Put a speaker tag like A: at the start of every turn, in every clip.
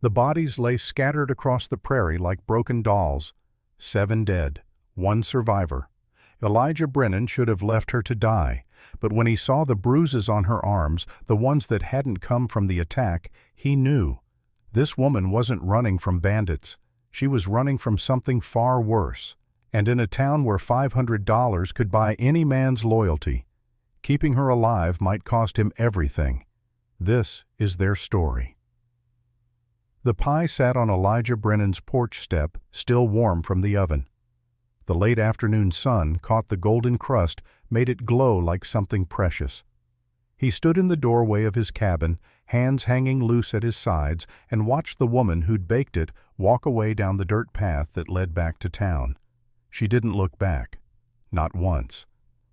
A: The bodies lay scattered across the prairie like broken dolls. 7 dead, 1 survivor. Elijah Brennan should have left her to die, but when he saw the bruises on her arms, the ones that hadn't come from the attack, he knew. This woman wasn't running from bandits. She was running from something far worse. And in a town where $500 could buy any man's loyalty, keeping her alive might cost him everything. This is their story. The pie sat on Elijah Brennan's porch step, still warm from the oven. The late afternoon sun caught the golden crust, made it glow like something precious. He stood in the doorway of his cabin, hands hanging loose at his sides, and watched the woman who'd baked it walk away down the dirt path that led back to town. She didn't look back. Not once.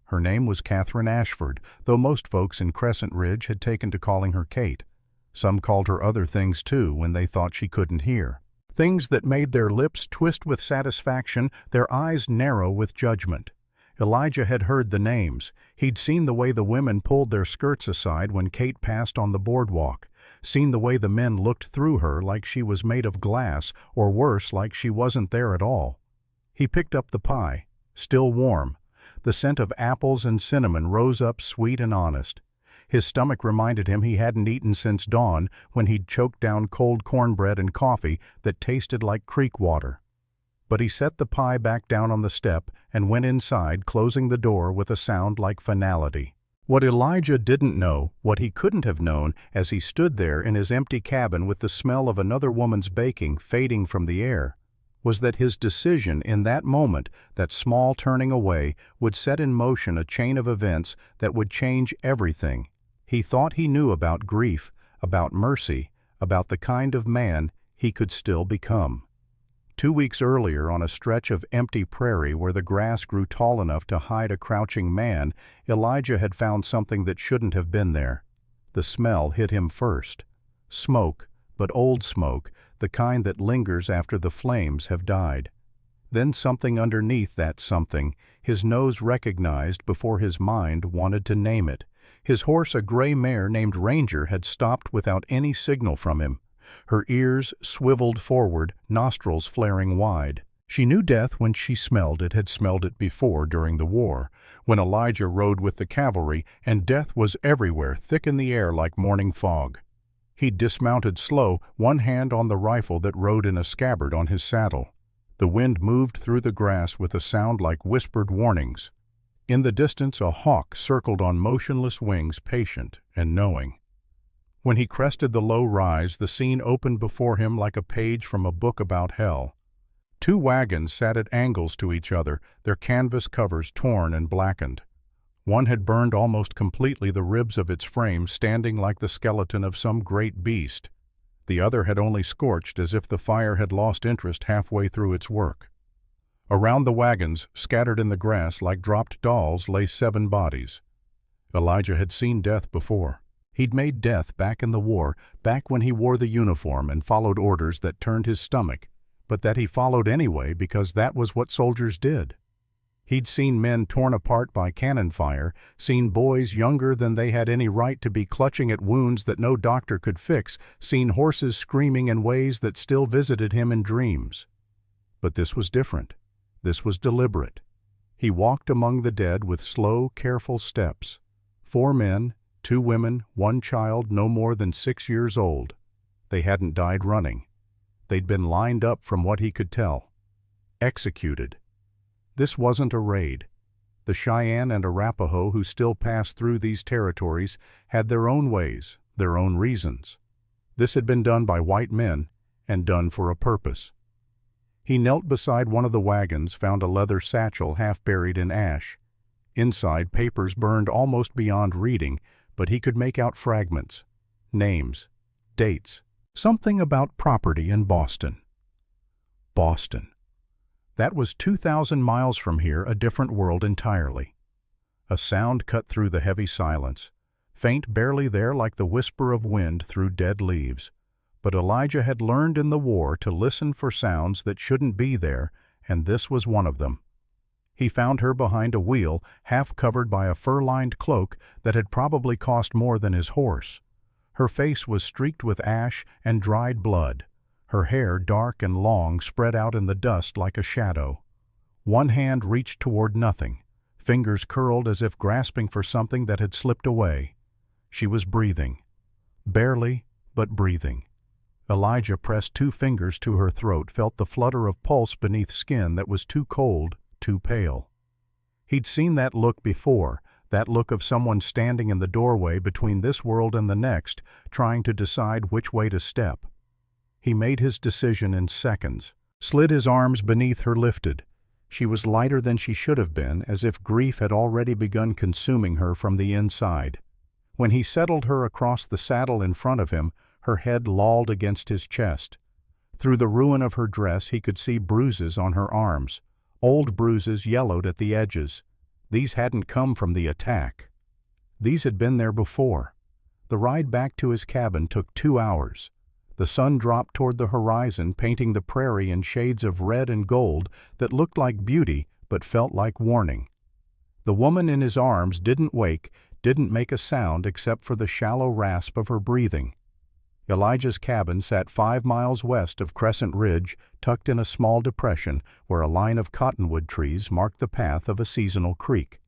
A: Her name was Catherine Ashford, though most folks in Crescent Ridge had taken to calling her Kate. Some called her other things too when they thought she couldn't hear. Things that made their lips twist with satisfaction, their eyes narrow with judgment. Elijah had heard the names. He'd seen the way the women pulled their skirts aside when Kate passed on the boardwalk, seen the way the men looked through her like she was made of glass, or worse, like she wasn't there at all. He picked up the pie, still warm. The scent of apples and cinnamon rose up sweet and honest. His stomach reminded him he hadn't eaten since dawn, when he'd choked down cold cornbread and coffee that tasted like creek water. But he set the pie back down on the step and went inside, closing the door with a sound like finality. What Elijah didn't know, what he couldn't have known as he stood there in his empty cabin with the smell of another woman's baking fading from the air, was that his decision in that moment, that small turning away, would set in motion a chain of events that would change everything. He thought he knew about grief, about mercy, about the kind of man he could still become. 2 weeks earlier, on a stretch of empty prairie where the grass grew tall enough to hide a crouching man, Elijah had found something that shouldn't have been there. The smell hit him first. Smoke, but old smoke, the kind that lingers after the flames have died. Then something underneath that something, his nose recognized before his mind wanted to name it. His horse, a gray mare named Ranger, had stopped without any signal from him. Her ears swiveled forward, nostrils flaring wide. She knew death when she smelled it, had smelled it before during the war, when Elijah rode with the cavalry, and death was everywhere, thick in the air like morning fog. He dismounted slow, one hand on the rifle that rode in a scabbard on his saddle. The wind moved through the grass with a sound like whispered warnings. In the distance a hawk circled on motionless wings, patient and knowing. When he crested the low rise, the scene opened before him like a page from a book about hell. 2 wagons sat at angles to each other, their canvas covers torn and blackened. One had burned almost completely, the ribs of its frame standing like the skeleton of some great beast. The other had only scorched, as if the fire had lost interest halfway through its work. Around the wagons, scattered in the grass like dropped dolls, lay 7 bodies. Elijah had seen death before. He'd made death back in the war, back when he wore the uniform and followed orders that turned his stomach, but that he followed anyway because that was what soldiers did. He'd seen men torn apart by cannon fire, seen boys younger than they had any right to be clutching at wounds that no doctor could fix, seen horses screaming in ways that still visited him in dreams. But this was different. This was deliberate. He walked among the dead with slow, careful steps. 4 men, 2 women, 1 child no more than 6 years old. They hadn't died running. They'd been lined up from what he could tell. Executed. This wasn't a raid. The Cheyenne and Arapaho who still passed through these territories had their own ways, their own reasons. This had been done by white men, and done for a purpose. He knelt beside one of the wagons, found a leather satchel half buried in ash. Inside, papers burned almost beyond reading, but he could make out fragments, names, dates, something about property in Boston. Boston. That was 2,000 miles from here, a different world entirely. A sound cut through the heavy silence, faint barely there like the whisper of wind through dead leaves. But Elijah had learned in the war to listen for sounds that shouldn't be there, and this was one of them. He found her behind a wheel, half covered by a fur-lined cloak that had probably cost more than his horse. Her face was streaked with ash and dried blood, Her hair, dark and long, spread out in the dust like a shadow. One hand reached toward nothing, fingers curled as if grasping for something that had slipped away. She was breathing. Barely, but breathing. Elijah pressed 2 fingers to her throat, felt the flutter of pulse beneath skin that was too cold, too pale. He'd seen that look before, that look of someone standing in the doorway between this world and the next, trying to decide which way to step. He made his decision in seconds, slid his arms beneath her lifted. She was lighter than she should have been, as if grief had already begun consuming her from the inside. When he settled her across the saddle in front of him, her head lolled against his chest. Through the ruin of her dress he could see bruises on her arms. Old bruises yellowed at the edges. These hadn't come from the attack. These had been there before. The ride back to his cabin took 2 hours. The sun dropped toward the horizon, painting the prairie in shades of red and gold that looked like beauty but felt like warning. The woman in his arms didn't wake, didn't make a sound except for the shallow rasp of her breathing. Elijah's cabin sat 5 miles west of Crescent Ridge, tucked in a small depression where a line of cottonwood trees marked the path of a seasonal creek.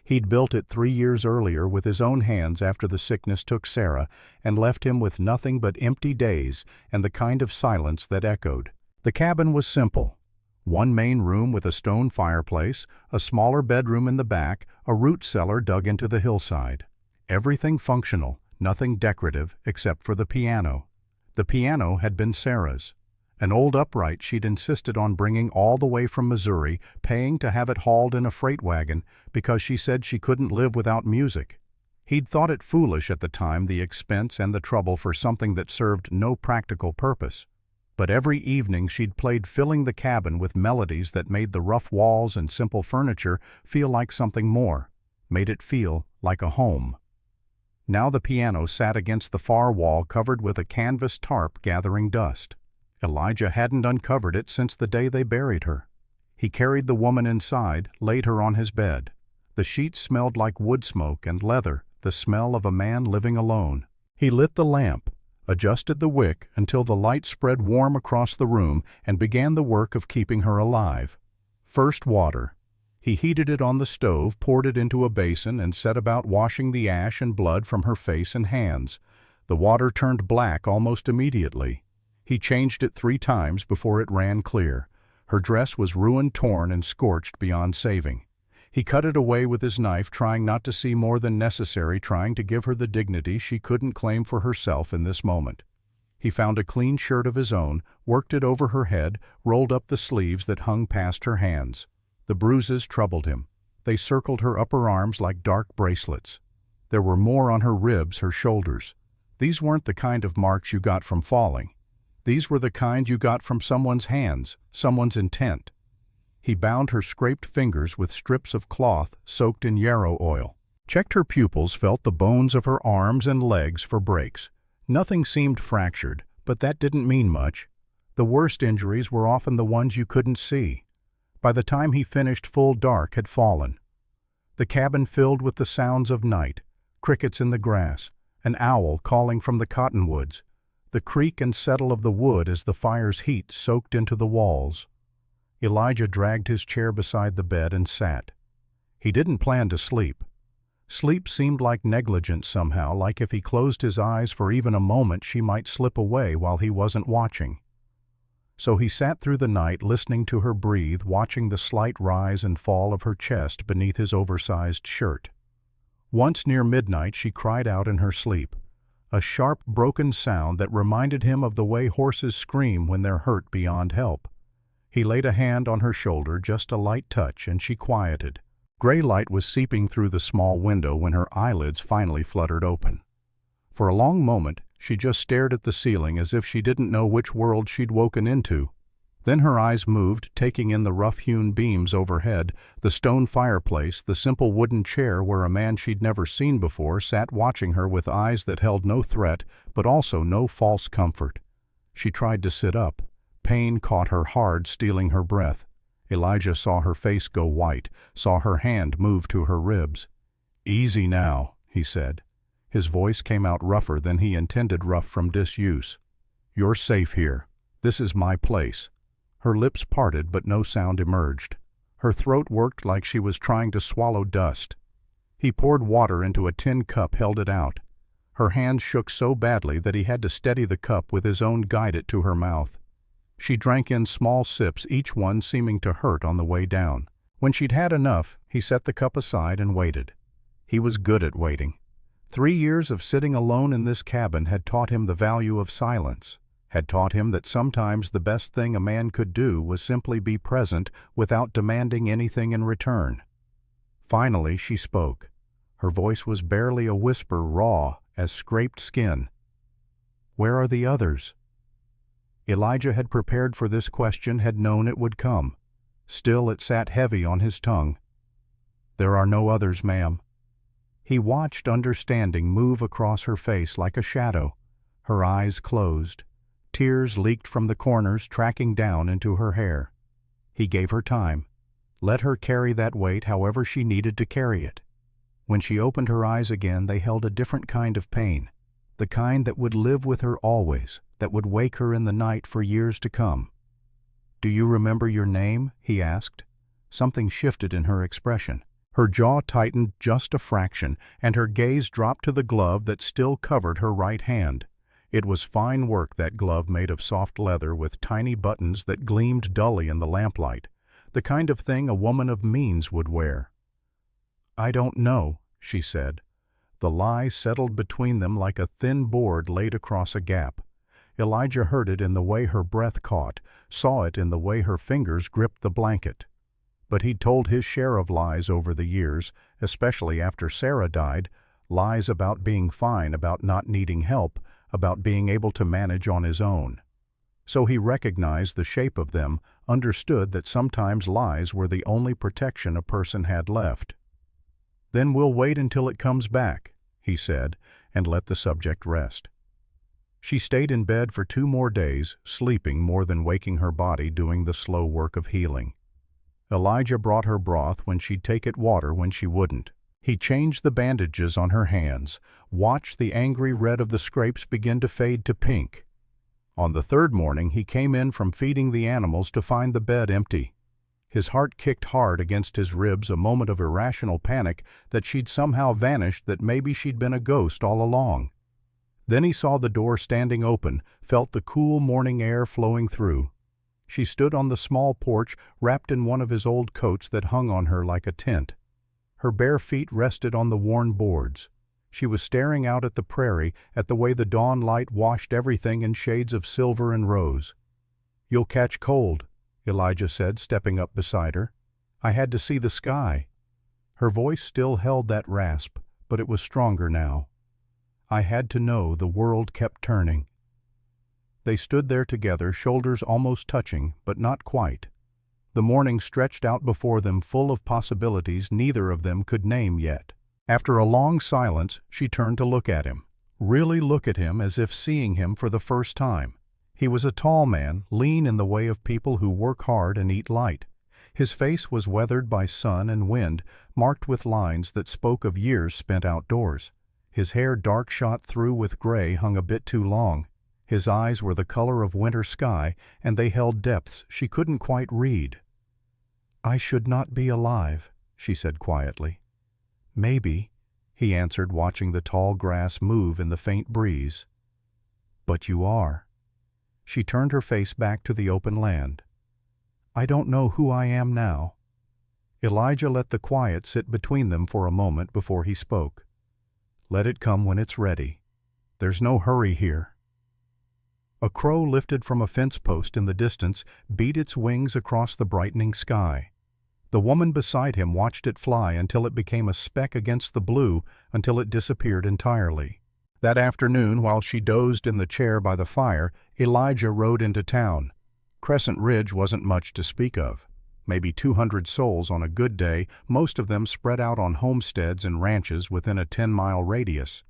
A: He'd built it 3 years earlier with his own hands after the sickness took Sarah and left him with nothing but empty days and the kind of silence that echoed. The cabin was simple. 1 main room with a stone fireplace, a smaller bedroom in the back, a root cellar dug into the hillside. Everything functional, nothing decorative except for the piano. The piano had been Sarah's. An old upright she'd insisted on bringing all the way from Missouri, paying to have it hauled in a freight wagon because she said she couldn't live without music. He'd thought it foolish at the time, the expense and the trouble for something that served no practical purpose. But every evening she'd played filling the cabin with melodies that made the rough walls and simple furniture feel like something more, made it feel like a home. Now the piano sat against the far wall covered with a canvas tarp gathering dust. Elijah hadn't uncovered it since the day they buried her. He carried the woman inside, laid her on his bed. The sheets smelled like wood smoke and leather, the smell of a man living alone. He lit the lamp, adjusted the wick until the light spread warm across the room, and began the work of keeping her alive. First water. He heated it on the stove, poured it into a basin, and set about washing the ash and blood from her face and hands. The water turned black almost immediately. He changed it 3 times before it ran clear. Her dress was ruined, torn, and scorched beyond saving. He cut it away with his knife, trying not to see more than necessary, trying to give her the dignity she couldn't claim for herself in this moment. He found a clean shirt of his own, worked it over her head, rolled up the sleeves that hung past her hands. The bruises troubled him. They circled her upper arms like dark bracelets. There were more on her ribs, her shoulders. These weren't the kind of marks you got from falling. These were the kind you got from someone's hands, someone's intent. He bound her scraped fingers with strips of cloth soaked in yarrow oil, checked her pupils, felt the bones of her arms and legs for breaks. Nothing seemed fractured, but that didn't mean much. The worst injuries were often the ones you couldn't see. By the time he finished, full dark had fallen. The cabin filled with the sounds of night, crickets in the grass, an owl calling from the cottonwoods, the creak and settle of the wood as the fire's heat soaked into the walls. Elijah dragged his chair beside the bed and sat. He didn't plan to sleep. Sleep seemed like negligence somehow, like if he closed his eyes for even a moment she might slip away while he wasn't watching. So he sat through the night, listening to her breathe, watching the slight rise and fall of her chest beneath his oversized shirt. Once near midnight she cried out in her sleep, a sharp, broken sound that reminded him of the way horses scream when they're hurt beyond help. He laid a hand on her shoulder, just a light touch, and she quieted. Gray light was seeping through the small window when her eyelids finally fluttered open. For a long moment, she just stared at the ceiling as if she didn't know which world she'd woken into. Then her eyes moved, taking in the rough-hewn beams overhead, the stone fireplace, the simple wooden chair where a man she'd never seen before sat watching her with eyes that held no threat, but also no false comfort. She tried to sit up. Pain caught her hard, stealing her breath. Elijah saw her face go white, saw her hand move to her ribs. "Easy now," he said. His voice came out rougher than he intended, rough from disuse. "You're safe here. "This is my place." Her lips parted, but no sound emerged. Her throat worked like she was trying to swallow dust. He poured water into a tin cup, held it out. Her hands shook so badly that he had to steady the cup with his own, guide it to her mouth. She drank in small sips, each one seeming to hurt on the way down. When she'd had enough, he set the cup aside and waited. He was good at waiting. 3 years of sitting alone in this cabin had taught him the value of silence, had taught him that sometimes the best thing a man could do was simply be present without demanding anything in return. Finally she spoke. Her voice was barely a whisper, raw as scraped skin. "Where are the others?" Elijah had prepared for this question, had known it would come. Still it sat heavy on his tongue. "There are no others, ma'am." He watched understanding move across her face like a shadow. Her eyes closed. Tears leaked from the corners, tracking down into her hair. He gave her time. Let her carry that weight however she needed to carry it. When she opened her eyes again, they held a different kind of pain, the kind that would live with her always, that would wake her in the night for years to come. "Do you remember your name?" he asked. Something shifted in her expression. Her jaw tightened just a fraction, and her gaze dropped to the glove that still covered her right hand. It was fine work, that glove made of soft leather with tiny buttons that gleamed dully in the lamplight, the kind of thing a woman of means would wear. "I don't know," she said. The lie settled between them like a thin board laid across a gap. Elijah heard it in the way her breath caught, saw it in the way her fingers gripped the blanket. But he'd told his share of lies over the years, especially after Sarah died, lies about being fine, about not needing help, about being able to manage on his own. So he recognized the shape of them, understood that sometimes lies were the only protection a person had left. "Then we'll wait until it comes back," he said, and let the subject rest. She stayed in bed for 2 more days, sleeping more than waking her body, doing the slow work of healing. Elijah brought her broth when she'd take it, water when she wouldn't. He changed the bandages on her hands, watched the angry red of the scrapes begin to fade to pink. On the 3rd morning he came in from feeding the animals to find the bed empty. His heart kicked hard against his ribs, a moment of irrational panic that she'd somehow vanished, that maybe she'd been a ghost all along. Then he saw the door standing open, felt the cool morning air flowing through. She stood on the small porch, wrapped in one of his old coats that hung on her like a tent. Her bare feet rested on the worn boards. She was staring out at the prairie, at the way the dawn light washed everything in shades of silver and rose. "You'll catch cold," Elijah said, stepping up beside her. "I had to see the sky." Her voice still held that rasp, but it was stronger now. "I had to know the world kept turning." They stood there together, shoulders almost touching, but not quite. The morning stretched out before them, full of possibilities neither of them could name yet. After a long silence, she turned to look at him. Really look at him, as if seeing him for the first time. He was a tall man, lean in the way of people who work hard and eat light. His face was weathered by sun and wind, marked with lines that spoke of years spent outdoors. His hair, dark shot through with gray, hung a bit too long. His eyes were the color of winter sky, and they held depths she couldn't quite read. "I should not be alive," she said quietly. "Maybe," he answered, watching the tall grass move in the faint breeze. "But you are." She turned her face back to the open land. "I don't know who I am now." Elijah let the quiet sit between them for a moment before he spoke. "Let it come when it's ready. There's no hurry here." A crow lifted from a fence post in the distance beat its wings across the brightening sky. The woman beside him watched it fly until it became a speck against the blue, until it disappeared entirely. That afternoon, while she dozed in the chair by the fire, Elijah rode into town. Crescent Ridge wasn't much to speak of. Maybe 200 souls on a good day, most of them spread out on homesteads and ranches within a 10-mile radius.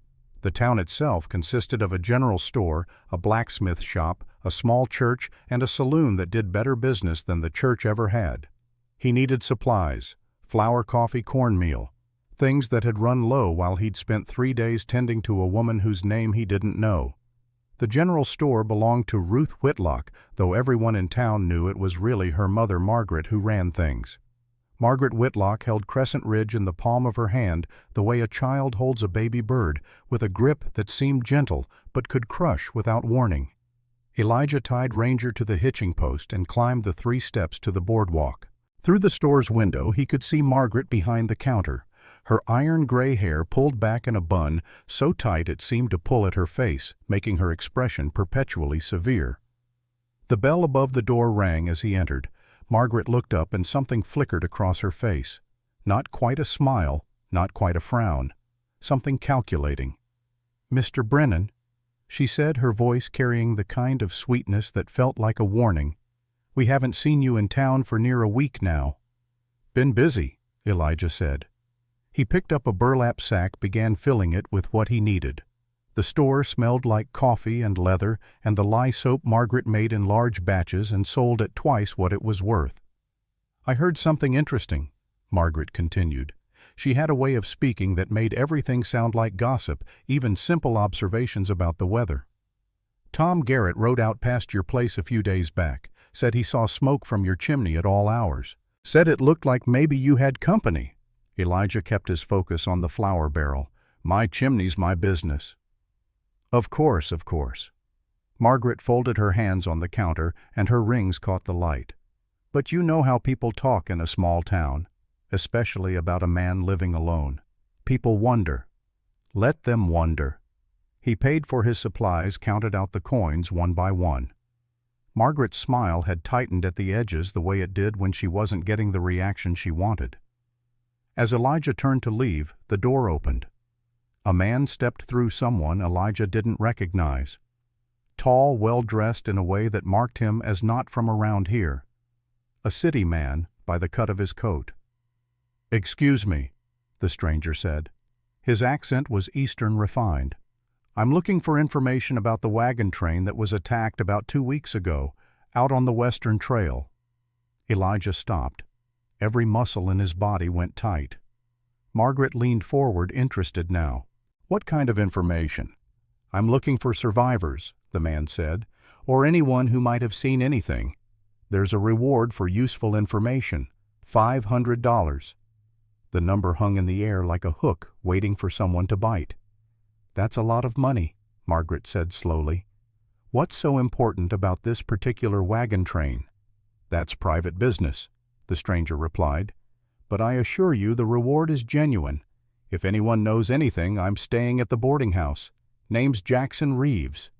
A: The town itself consisted of a general store, a blacksmith shop, a small church, and a saloon that did better business than the church ever had. He needed supplies: flour, coffee, cornmeal, things that had run low while he'd spent 3 days tending to a woman whose name he didn't know. The general store belonged to Ruth Whitlock, though everyone in town knew it was really her mother Margaret who ran things. Margaret Whitlock held Crescent Ridge in the palm of her hand the way a child holds a baby bird, with a grip that seemed gentle but could crush without warning. Elijah tied Ranger to the hitching post and climbed the 3 steps to the boardwalk. Through the store's window he could see Margaret behind the counter, her iron gray hair pulled back in a bun so tight it seemed to pull at her face, making her expression perpetually severe. The bell above the door rang as he entered. Margaret looked up and something flickered across her face. Not quite a smile, not quite a frown. Something calculating. "Mr. Brennan," she said, her voice carrying the kind of sweetness that felt like a warning. "We haven't seen you in town for near a week now." "Been busy," Elijah said. He picked up a burlap sack, began filling it with what he needed. The store smelled like coffee and leather and the lye soap Margaret made in large batches and sold at twice what it was worth. "I heard something interesting," Margaret continued. She had a way of speaking that made everything sound like gossip, even simple observations about the weather. "Tom Garrett rode out past your place a few days back, said he saw smoke from your chimney at all hours. Said it looked like maybe you had company." Elijah kept his focus on the flour barrel. "My chimney's my business." Of course. Margaret folded her hands on the counter and her rings caught the light. "But you know how people talk in a small town, especially about a man living alone. People wonder. Let them wonder." He paid for his supplies, counted out the coins one by one. Margaret's smile had tightened at the edges the way it did when she wasn't getting the reaction she wanted. As Elijah turned to leave, the door opened. A man stepped through, someone Elijah didn't recognize. Tall, well-dressed in a way that marked him as not from around here. A city man, by the cut of his coat. "Excuse me," the stranger said. His accent was Eastern refined. "I'm looking for information about the wagon train that was attacked about 2 weeks ago, out on the Western Trail." Elijah stopped. Every muscle in his body went tight. Margaret leaned forward, interested now. "What kind of information?" "I'm looking for survivors," the man said, "or anyone who might have seen anything. There's a reward for useful information, $500. The number hung in the air like a hook waiting for someone to bite. "That's a lot of money," Margaret said slowly. "What's so important about this particular wagon train?" "That's private business," the stranger replied. "But I assure you the reward is genuine. If anyone knows anything, I'm staying at the boarding house. Name's Jackson Reeves."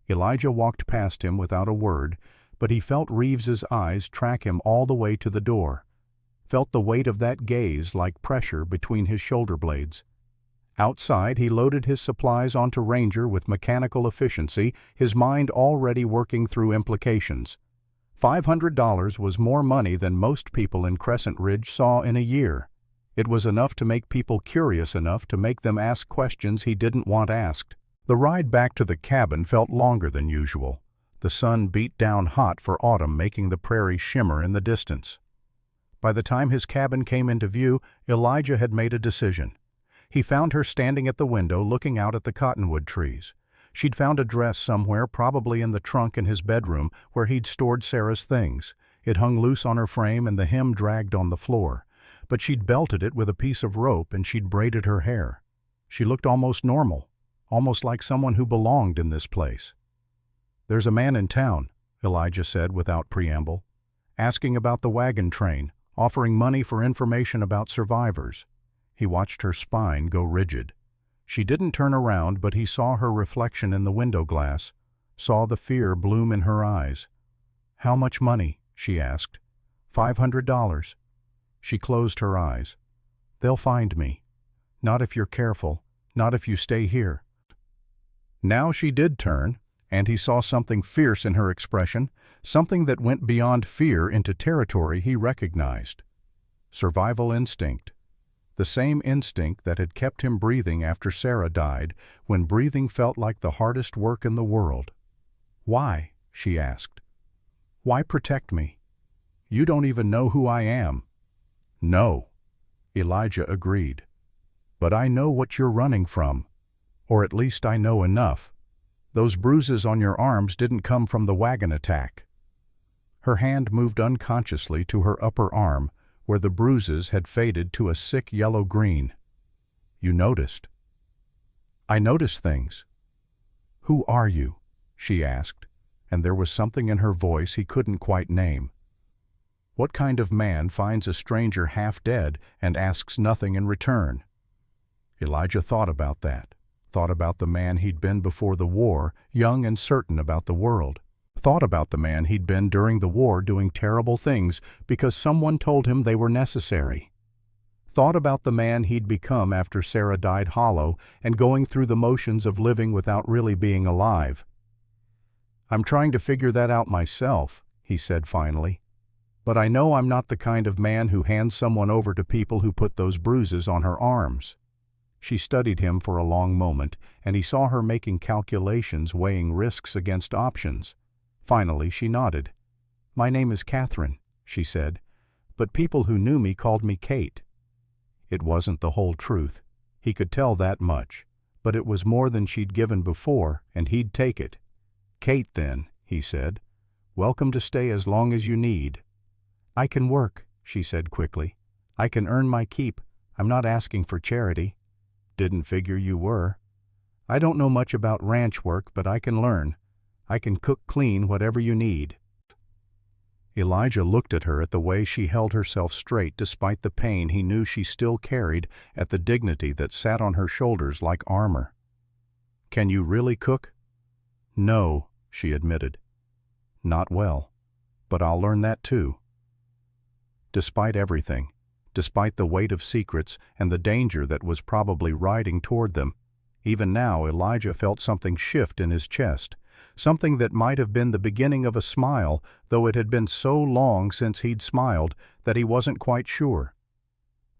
A: Elijah walked past him without a word, but he felt Reeves's eyes track him all the way to the door. Felt the weight of that gaze like pressure between his shoulder blades. Outside, he loaded his supplies onto Ranger with mechanical efficiency, his mind already working through implications. $500 was more money than most people in Crescent Ridge saw in a year. It was enough to make people curious enough to make them ask questions he didn't want asked. The ride back to the cabin felt longer than usual. The sun beat down hot for autumn, making the prairie shimmer in the distance. By the time his cabin came into view, Elijah had made a decision. He found her standing at the window looking out at the cottonwood trees. She'd found a dress somewhere, probably in the trunk in his bedroom where he'd stored Sarah's things. It hung loose on her frame and the hem dragged on the floor. But she'd belted it with a piece of rope and she'd braided her hair. She looked almost normal, almost like someone who belonged in this place. "There's a man in town," Elijah said without preamble, "asking about the wagon train, offering money for information about survivors." He watched her spine go rigid. She didn't turn around, but he saw her reflection in the window glass, saw the fear bloom in her eyes. "How much money?" she asked. $500. She closed her eyes. "They'll find me. Not if you're careful, not if you stay here." Now she did turn, and he saw something fierce in her expression, something that went beyond fear into territory he recognized. Survival instinct. The same instinct that had kept him breathing after Sarah died, when breathing felt like the hardest work in the world. "Why?" she asked. "Why protect me? You don't even know who I am." "No," Elijah agreed. "But I know what you're running from. Or at least I know enough." Those bruises on your arms didn't come from the wagon attack." Her hand moved unconsciously to her upper arm, where the bruises had faded to a sick yellow-green. "You noticed." "I notice things." "Who are you?" she asked, and there was something in her voice he couldn't quite name. What kind of man finds a stranger half dead and asks nothing in return? Elijah thought about that, thought about the man he'd been before the war, young and certain about the world, thought about the man he'd been during the war doing terrible things because someone told him they were necessary, thought about the man he'd become after Sarah died hollow and going through the motions of living without really being alive. "I'm trying to figure that out myself," he said finally. "But I know I'm not the kind of man who hands someone over to people who put those bruises on her arms." She studied him for a long moment, and he saw her making calculations weighing risks against options. Finally she nodded. "My name is Catherine," she said, "but people who knew me called me Kate." It wasn't the whole truth. He could tell that much, but it was more than she'd given before, and he'd take it. "Kate, then," he said. "Welcome to stay as long as you need." "I can work," she said quickly. "I can earn my keep. I'm not asking for charity." "Didn't figure you were." "I don't know much about ranch work, but I can learn. I can cook clean whatever you need." Elijah looked at her at the way she held herself straight despite the pain he knew she still carried, at the dignity that sat on her shoulders like armor. "Can you really cook?" "No," she admitted. "Not well. But I'll learn that too." Despite everything, despite the weight of secrets and the danger that was probably riding toward them, even now Elijah felt something shift in his chest, something that might have been the beginning of a smile, though it had been so long since he'd smiled that he wasn't quite sure.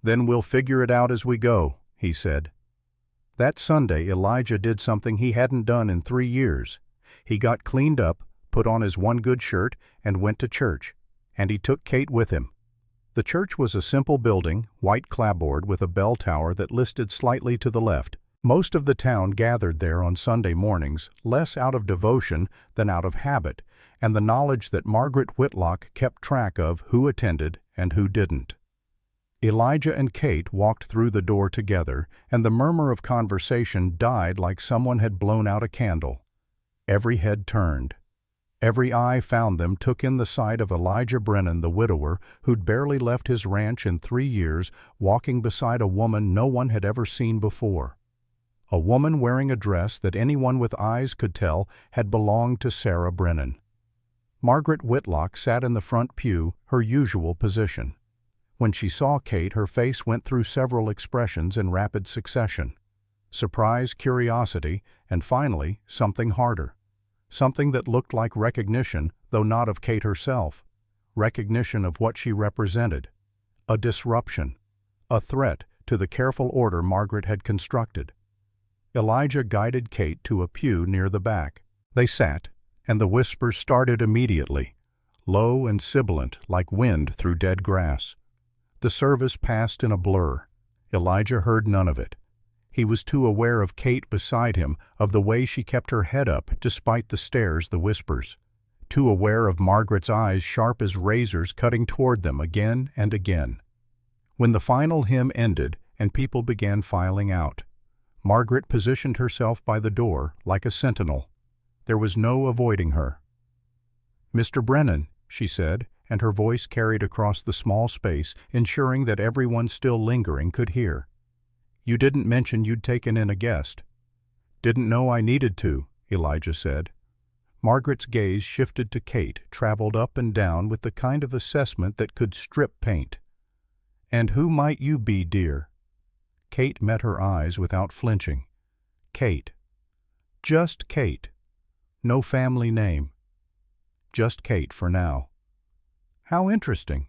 A: "Then we'll figure it out as we go," he said. That Sunday Elijah did something he hadn't done in 3 years. He got cleaned up, put on his one good shirt, and went to church, and he took Kate with him. The church was a simple building, white clapboard with a bell tower that listed slightly to the left. Most of the town gathered there on Sunday mornings, less out of devotion than out of habit, and the knowledge that Margaret Whitlock kept track of who attended and who didn't. Elijah and Kate walked through the door together, and the murmur of conversation died like someone had blown out a candle. Every head turned. Every eye found them took in the sight of Elijah Brennan, the widower, who'd barely left his ranch in 3 years, walking beside a woman no one had ever seen before. A woman wearing a dress that anyone with eyes could tell had belonged to Sarah Brennan. Margaret Whitlock sat in the front pew, her usual position. When she saw Kate, her face went through several expressions in rapid succession. Surprise, curiosity, and finally, something harder. Something that looked like recognition, though not of Kate herself. Recognition of what she represented. A disruption. A threat to the careful order Margaret had constructed. Elijah guided Kate to a pew near the back. They sat, and the whispers started immediately, low and sibilant like wind through dead grass. The service passed in a blur. Elijah heard none of it. He was too aware of Kate beside him, of the way she kept her head up despite the stares, the whispers. Too aware of Margaret's eyes sharp as razors cutting toward them again and again. When the final hymn ended and people began filing out, Margaret positioned herself by the door like a sentinel. There was no avoiding her. "Mr. Brennan," she said, and her voice carried across the small space, ensuring that everyone still lingering could hear. "You didn't mention you'd taken in a guest." "Didn't know I needed to," Elijah said. Margaret's gaze shifted to Kate, traveled up and down with the kind of assessment that could strip paint. "And who might you be, dear?" Kate met her eyes without flinching. "Kate. Just Kate. No family name. Just Kate for now." "How interesting."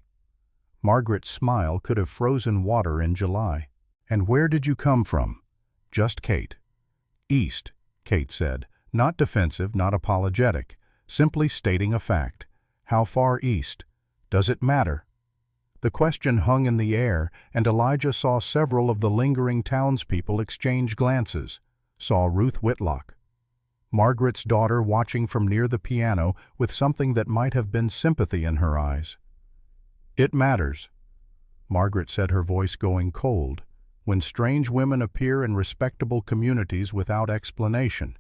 A: Margaret's smile could have frozen water in July. "And where did you come from?" "Just Kate." "East," Kate said, not defensive, not apologetic, simply stating a fact. "How far east? Does it matter?" The question hung in the air, and Elijah saw several of the lingering townspeople exchange glances, saw Ruth Whitlock. Margaret's daughter watching from near the piano with something that might have been sympathy in her eyes. "It matters," Margaret said, her voice going cold, "when strange women appear in respectable communities without explanation.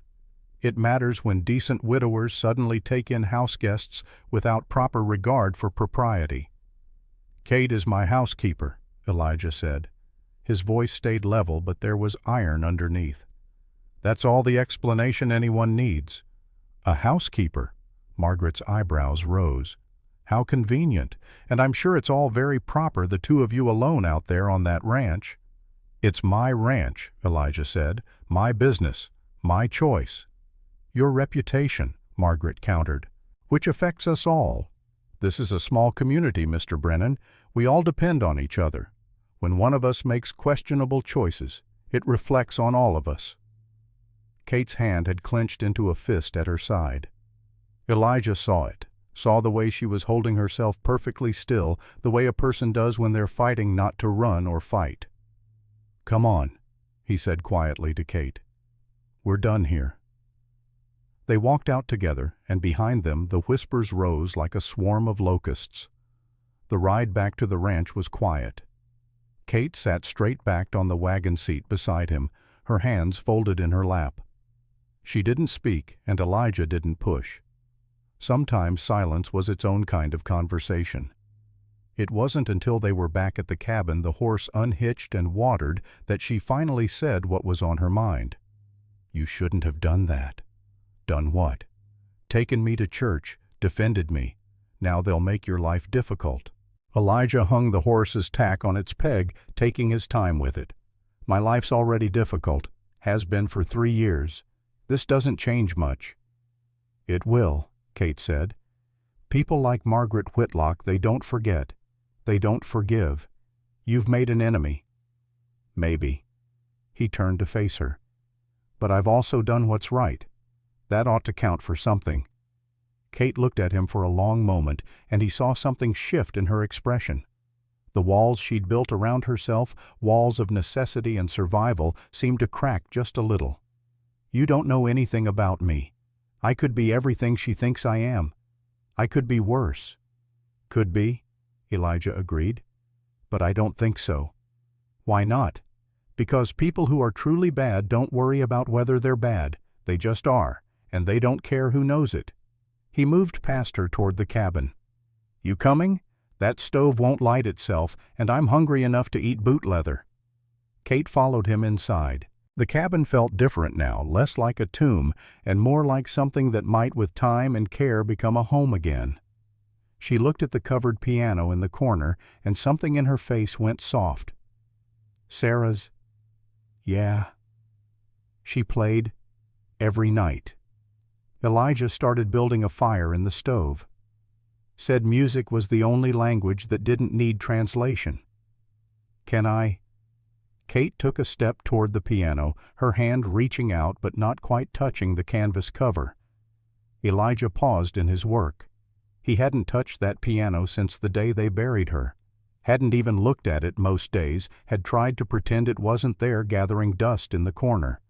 A: It matters when decent widowers suddenly take in house guests without proper regard for propriety." "Kate is my housekeeper," Elijah said. His voice stayed level, but there was iron underneath. "That's all the explanation anyone needs." "A housekeeper?" Margaret's eyebrows rose. "How convenient, and I'm sure it's all very proper, the two of you alone out there on that ranch." "It's my ranch," Elijah said. "My business. My choice." "Your reputation," Margaret countered, "which affects us all. This is a small community, Mr. Brennan. We all depend on each other. When one of us makes questionable choices, it reflects on all of us." Kate's hand had clenched into a fist at her side. Elijah saw it, saw the way she was holding herself perfectly still, the way a person does when they're fighting not to run or fight. "Come on," he said quietly to Kate. "We're done here." They walked out together, and behind them the whispers rose like a swarm of locusts. The ride back to the ranch was quiet. Kate sat straight-backed on the wagon seat beside him, her hands folded in her lap. She didn't speak, and Elijah didn't push. Sometimes silence was its own kind of conversation. It wasn't until they were back at the cabin, the horse unhitched and watered, that she finally said what was on her mind. "You shouldn't have done that." "Done what?" "Taken me to church, defended me. Now they'll make your life difficult." Elijah hung the horse's tack on its peg, taking his time with it. "My life's already difficult. Has been for 3 years. This doesn't change much." "It will," Kate said. "People like Margaret Whitlock, they don't forget. They don't forgive. You've made an enemy." "Maybe." He turned to face her. "But I've also done what's right. That ought to count for something." Kate looked at him for a long moment, and he saw something shift in her expression. The walls she'd built around herself, walls of necessity and survival, seemed to crack just a little. "You don't know anything about me. I could be everything she thinks I am. I could be worse." "Could be," Elijah agreed. "But I don't think so." "Why not?" "Because people who are truly bad don't worry about whether they're bad. They just are, and they don't care who knows it." He moved past her toward the cabin. "You coming? That stove won't light itself, and I'm hungry enough to eat boot leather." Kate followed him inside. The cabin felt different now, less like a tomb, and more like something that might with time and care become a home again. She looked at the covered piano in the corner, and something in her face went soft. "Sarah's?" "Yeah." She played every night. Elijah started building a fire in the stove. Said music was the only language that didn't need translation. "Can I?" Kate took a step toward the piano, her hand reaching out but not quite touching the canvas cover. Elijah paused in his work. He hadn't touched that piano since the day they buried her. Hadn't even looked at it most days, had tried to pretend it wasn't there, gathering dust in the corner.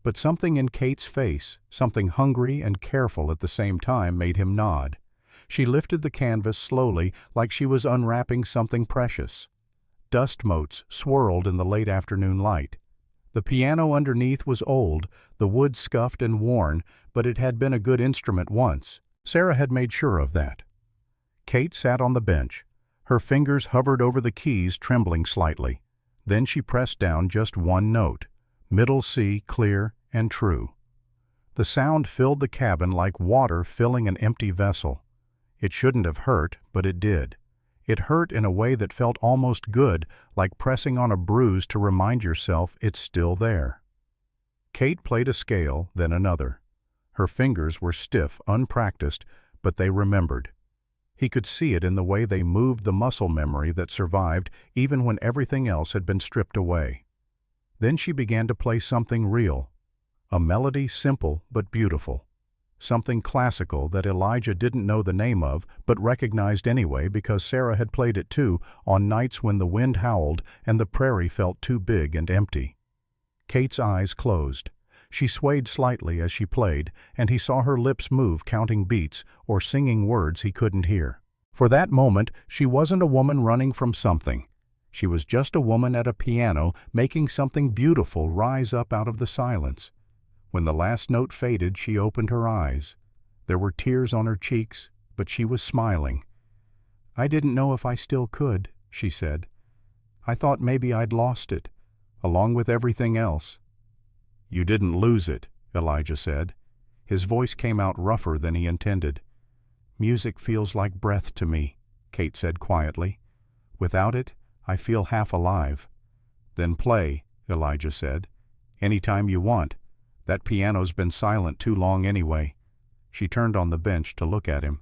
A: But something in Kate's face, something hungry and careful at the same time, made him nod. She lifted the canvas slowly, like she was unwrapping something precious. Dust motes swirled in the late afternoon light. The piano underneath was old, the wood scuffed and worn, but it had been a good instrument once. Sarah had made sure of that. Kate sat on the bench. Her fingers hovered over the keys, trembling slightly. Then she pressed down just one note, middle C, clear and true. The sound filled the cabin like water filling an empty vessel. It shouldn't have hurt, but it did. It hurt in a way that felt almost good, like pressing on a bruise to remind yourself it's still there. Kate played a scale, then another. Her fingers were stiff, unpracticed, but they remembered. He could see it in the way they moved, the muscle memory that survived even when everything else had been stripped away. Then she began to play something real. A melody simple but beautiful. Something classical that Elijah didn't know the name of, but recognized anyway because Sarah had played it too on nights when the wind howled and the prairie felt too big and empty. Kate's eyes closed. She swayed slightly as she played, and he saw her lips move, counting beats or singing words he couldn't hear. For that moment, she wasn't a woman running from something. She was just a woman at a piano making something beautiful rise up out of the silence. When the last note faded, she opened her eyes. There were tears on her cheeks, but she was smiling. "I didn't know if I still could," she said. "I thought maybe I'd lost it, along with everything else." "You didn't lose it," Elijah said. His voice came out rougher than he intended. "Music feels like breath to me," Kate said quietly. "Without it, I feel half alive." "Then play," Elijah said. "Any time you want. That piano's been silent too long anyway." She turned on the bench to look at him.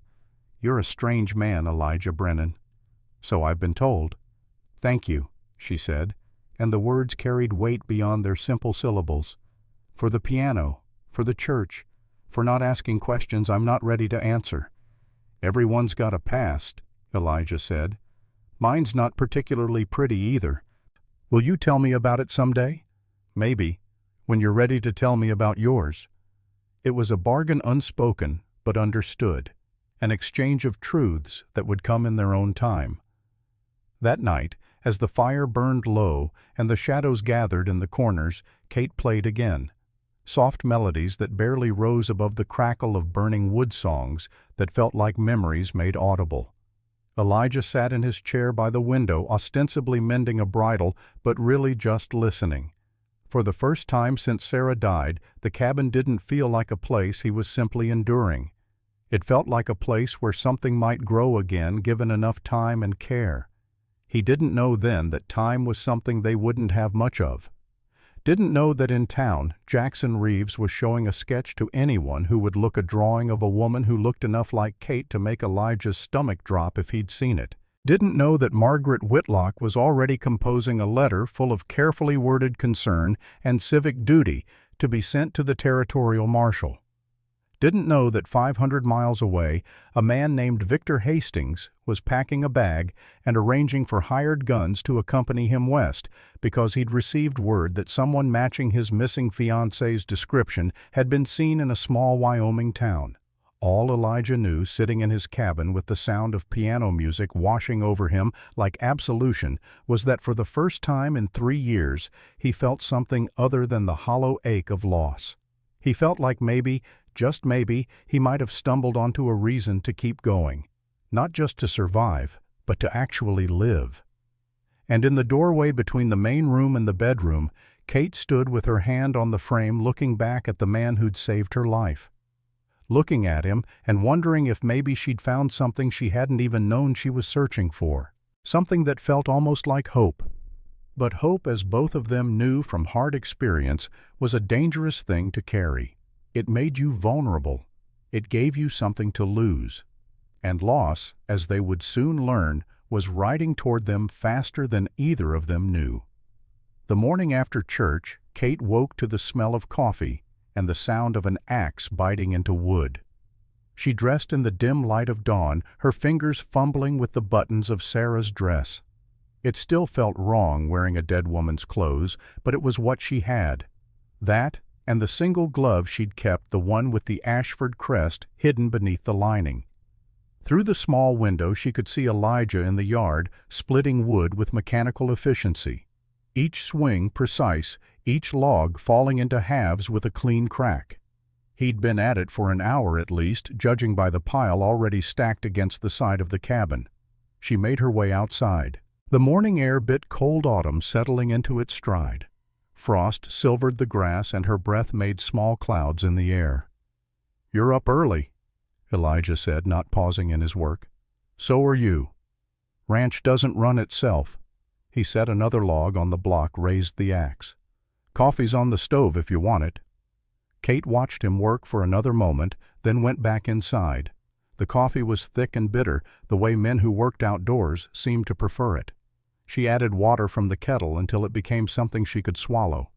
A: "You're a strange man, Elijah Brennan." "So I've been told." "Thank you," she said, and the words carried weight beyond their simple syllables. "For the piano, for the church, for not asking questions I'm not ready to answer." "Everyone's got a past," Elijah said. "Mine's not particularly pretty either. Will you tell me about it someday? Maybe, when you're ready to tell me about yours." It was a bargain unspoken but understood, an exchange of truths that would come in their own time. That night, as the fire burned low and the shadows gathered in the corners, Kate played again. Soft melodies that barely rose above the crackle of burning wood songs that felt like memories made audible. Elijah sat in his chair by the window, ostensibly mending a bridle, but really just listening. For the first time since Sarah died, the cabin didn't feel like a place he was simply enduring. It felt like a place where something might grow again given enough time and care. He didn't know then that time was something they wouldn't have much of. Didn't know that in town, Jackson Reeves was showing a sketch to anyone who would look a drawing of a woman who looked enough like Kate to make Elijah's stomach drop if he'd seen it. Didn't know that Margaret Whitlock was already composing a letter full of carefully worded concern and civic duty to be sent to the territorial marshal. Didn't know that 500 miles away, a man named Victor Hastings was packing a bag and arranging for hired guns to accompany him west because he'd received word that someone matching his missing fiancé's description had been seen in a small Wyoming town. All Elijah knew, sitting in his cabin with the sound of piano music washing over him like absolution, was that for the first time in 3 years he felt something other than the hollow ache of loss. He felt like maybe, just maybe, he might have stumbled onto a reason to keep going. Not just to survive, but to actually live. And in the doorway between the main room and the bedroom, Kate stood with her hand on the frame looking back at the man who'd saved her life. Looking at him and wondering if maybe she'd found something she hadn't even known she was searching for. Something that felt almost like hope. But hope, as both of them knew from hard experience, was a dangerous thing to carry. It made you vulnerable. It gave you something to lose. And loss, as they would soon learn, was riding toward them faster than either of them knew. The morning after church, Kate woke to the smell of coffee and the sound of an axe biting into wood. She dressed in the dim light of dawn, her fingers fumbling with the buttons of Sarah's dress. It still felt wrong wearing a dead woman's clothes, but it was what she had. That, and the single glove she'd kept, the one with the Ashford crest hidden beneath the lining. Through the small window she could see Elijah in the yard, splitting wood with mechanical efficiency. Each swing precise, each log falling into halves with a clean crack. He'd been at it for an hour at least, judging by the pile already stacked against the side of the cabin. She made her way outside. The morning air bit cold autumn settling into its stride. Frost silvered the grass and her breath made small clouds in the air. "You're up early," Elijah said, not pausing in his work. "So are you. Ranch doesn't run itself." He set another log on the block, raised the axe. "Coffee's on the stove if you want it." Kate watched him work for another moment, then went back inside. The coffee was thick and bitter, the way men who worked outdoors seemed to prefer it. She added water from the kettle until it became something she could swallow.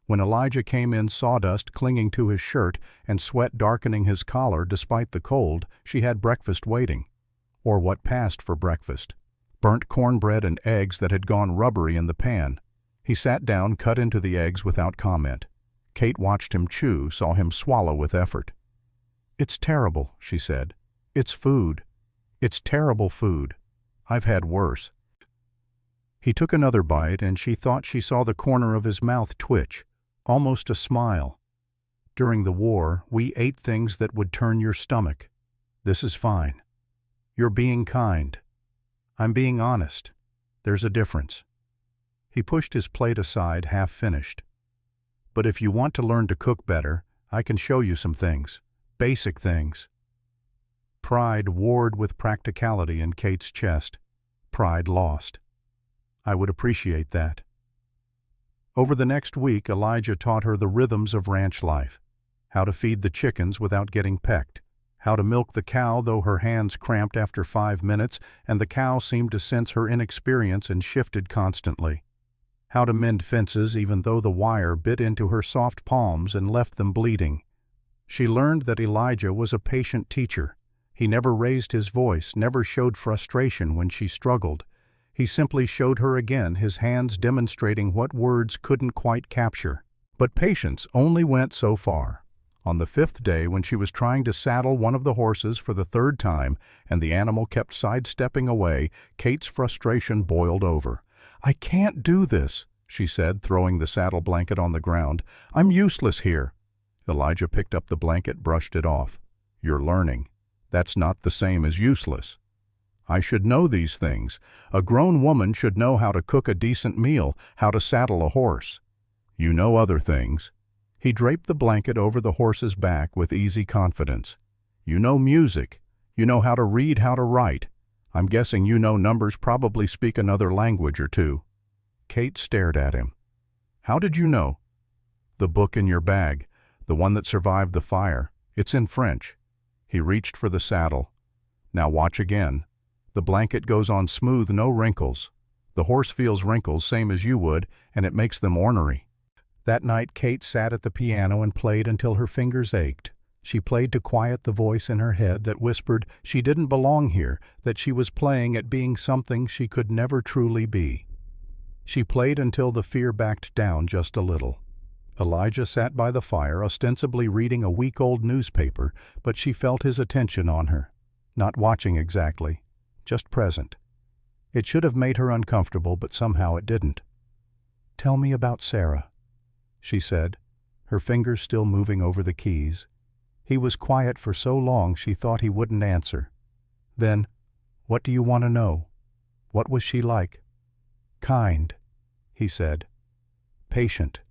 A: When Elijah came in, sawdust clinging to his shirt and sweat darkening his collar despite the cold, she had breakfast waiting. Or what passed for breakfast. Burnt cornbread and eggs that had gone rubbery in the pan. He sat down, cut into the eggs without comment. Kate watched him chew, saw him swallow with effort. "It's terrible," she said. "It's food. It's terrible food. I've had worse." He took another bite, and she thought she saw the corner of his mouth twitch, almost a smile. "During the war, we ate things that would turn your stomach. This is fine. You're being kind. I'm being honest. There's a difference." He pushed his plate aside, half finished. "But if you want to learn to cook better, I can show you some things. Basic things." Pride warred with practicality in Kate's chest. Pride lost. "I would appreciate that." Over the next week, Elijah taught her the rhythms of ranch life. How to feed the chickens without getting pecked. How to milk the cow though her hands cramped after 5 minutes and the cow seemed to sense her inexperience and shifted constantly. How to mend fences even though the wire bit into her soft palms and left them bleeding. She learned that Elijah was a patient teacher. He never raised his voice, never showed frustration when she struggled. He simply showed her again, his hands demonstrating what words couldn't quite capture. But patience only went so far. On the 5th day, when she was trying to saddle one of the horses for the 3rd time and the animal kept sidestepping away, Kate's frustration boiled over. "I can't do this," she said, throwing the saddle blanket on the ground. "I'm useless here." Elijah picked up the blanket, brushed it off. "You're learning. That's not the same as useless. I should know these things. A grown woman should know how to cook a decent meal, how to saddle a horse. You know other things." He draped the blanket over the horse's back with easy confidence. "You know music. You know how to read, how to write. I'm guessing you know numbers, probably speak another language or two." Kate stared at him. "How did you know?" "The book in your bag, the one that survived the fire. It's in French." He reached for the saddle. "Now watch again. The blanket goes on smooth, no wrinkles. The horse feels wrinkles, same as you would, and it makes them ornery." That night Kate sat at the piano and played until her fingers ached. She played to quiet the voice in her head that whispered she didn't belong here, that she was playing at being something she could never truly be. She played until the fear backed down just a little. Elijah sat by the fire, ostensibly reading a week-old newspaper, but she felt his attention on her. Not watching exactly, just present. It should have made her uncomfortable, but somehow it didn't. "Tell me about Sarah," she said, her fingers still moving over the keys. He was quiet for so long she thought he wouldn't answer. Then, "What do you want to know? What was she like?" "Kind," he said. "Patient.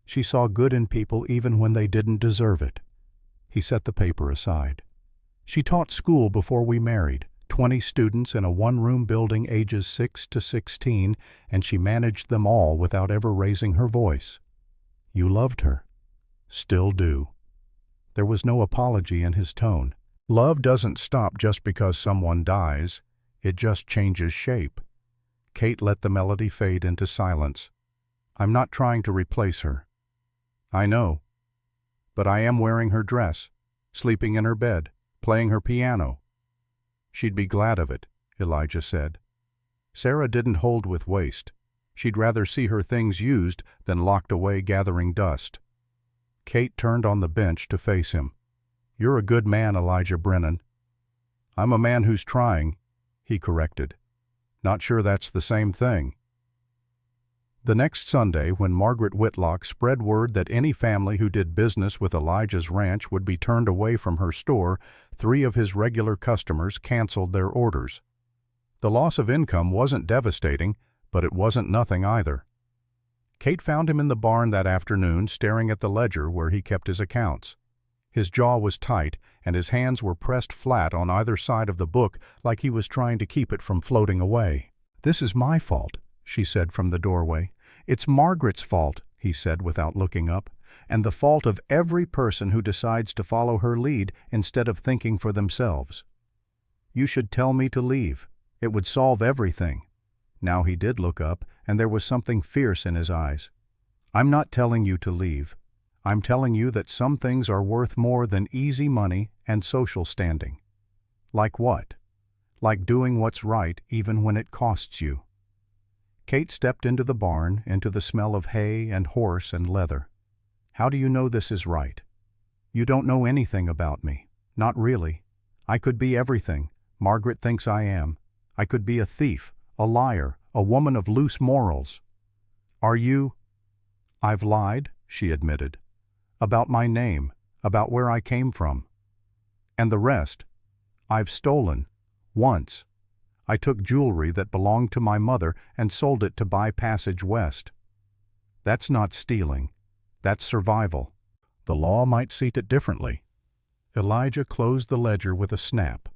A: She saw good in people even when they didn't deserve it." He set the paper aside. "She taught school before we married, 20 students in a one-room building ages 6 to 16, and she managed them all without ever raising her voice. You loved her. Still do." There was no apology in his tone. Love doesn't stop just because someone dies. It just changes shape. Kate let the melody fade into silence. "I'm not trying to replace her." "I know. But I am wearing her dress, sleeping in her bed, playing her piano." "She'd be glad of it," Elijah said. "Sarah didn't hold with waste. She'd rather see her things used than locked away gathering dust." Kate turned on the bench to face him. "You're a good man, Elijah Brennan." "I'm a man who's trying," he corrected. "Not sure that's the same thing." The next Sunday, when Margaret Whitlock spread word that any family who did business with Elijah's ranch would be turned away from her store, 3 of his regular customers canceled their orders. The loss of income wasn't devastating, but it wasn't nothing either. Kate found him in the barn that afternoon, staring at the ledger where he kept his accounts. His jaw was tight, and his hands were pressed flat on either side of the book like he was trying to keep it from floating away. "This is my fault," she said from the doorway. "It's Margaret's fault," he said without looking up, "and the fault of every person who decides to follow her lead instead of thinking for themselves. You should tell me to leave. It would solve everything." Now he did look up, and there was something fierce in his eyes. "I'm not telling you to leave. I'm telling you that some things are worth more than easy money and social standing." "Like what?" "Like doing what's right even when it costs you." Kate stepped into the barn, into the smell of hay and horse and leather. How do you know this is right? You don't know anything about me. Not really. I could be everything Margaret thinks I am. I could be a thief, a liar, a woman of loose morals. Are you? I've lied, she admitted. About my name, about where I came from. And the rest. I've stolen. Once. I took jewelry that belonged to my mother and sold it to buy passage west. That's not stealing. That's survival. The law might see it differently. Elijah closed the ledger with a snap.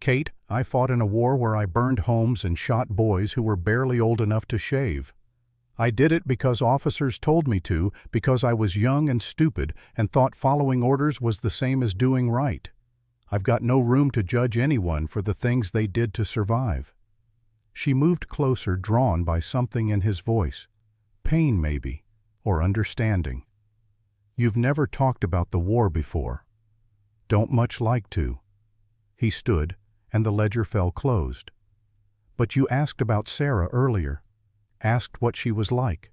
A: Kate, I fought in a war where I burned homes and shot boys who were barely old enough to shave. I did it because officers told me to, because I was young and stupid and thought following orders was the same as doing right. I've got no room to judge anyone for the things they did to survive. She moved closer, drawn by something in his voice. Pain, maybe, or understanding. You've never talked about the war before. Don't much like to. He stood, and the ledger fell closed. But you asked about Sarah earlier. Asked what she was like.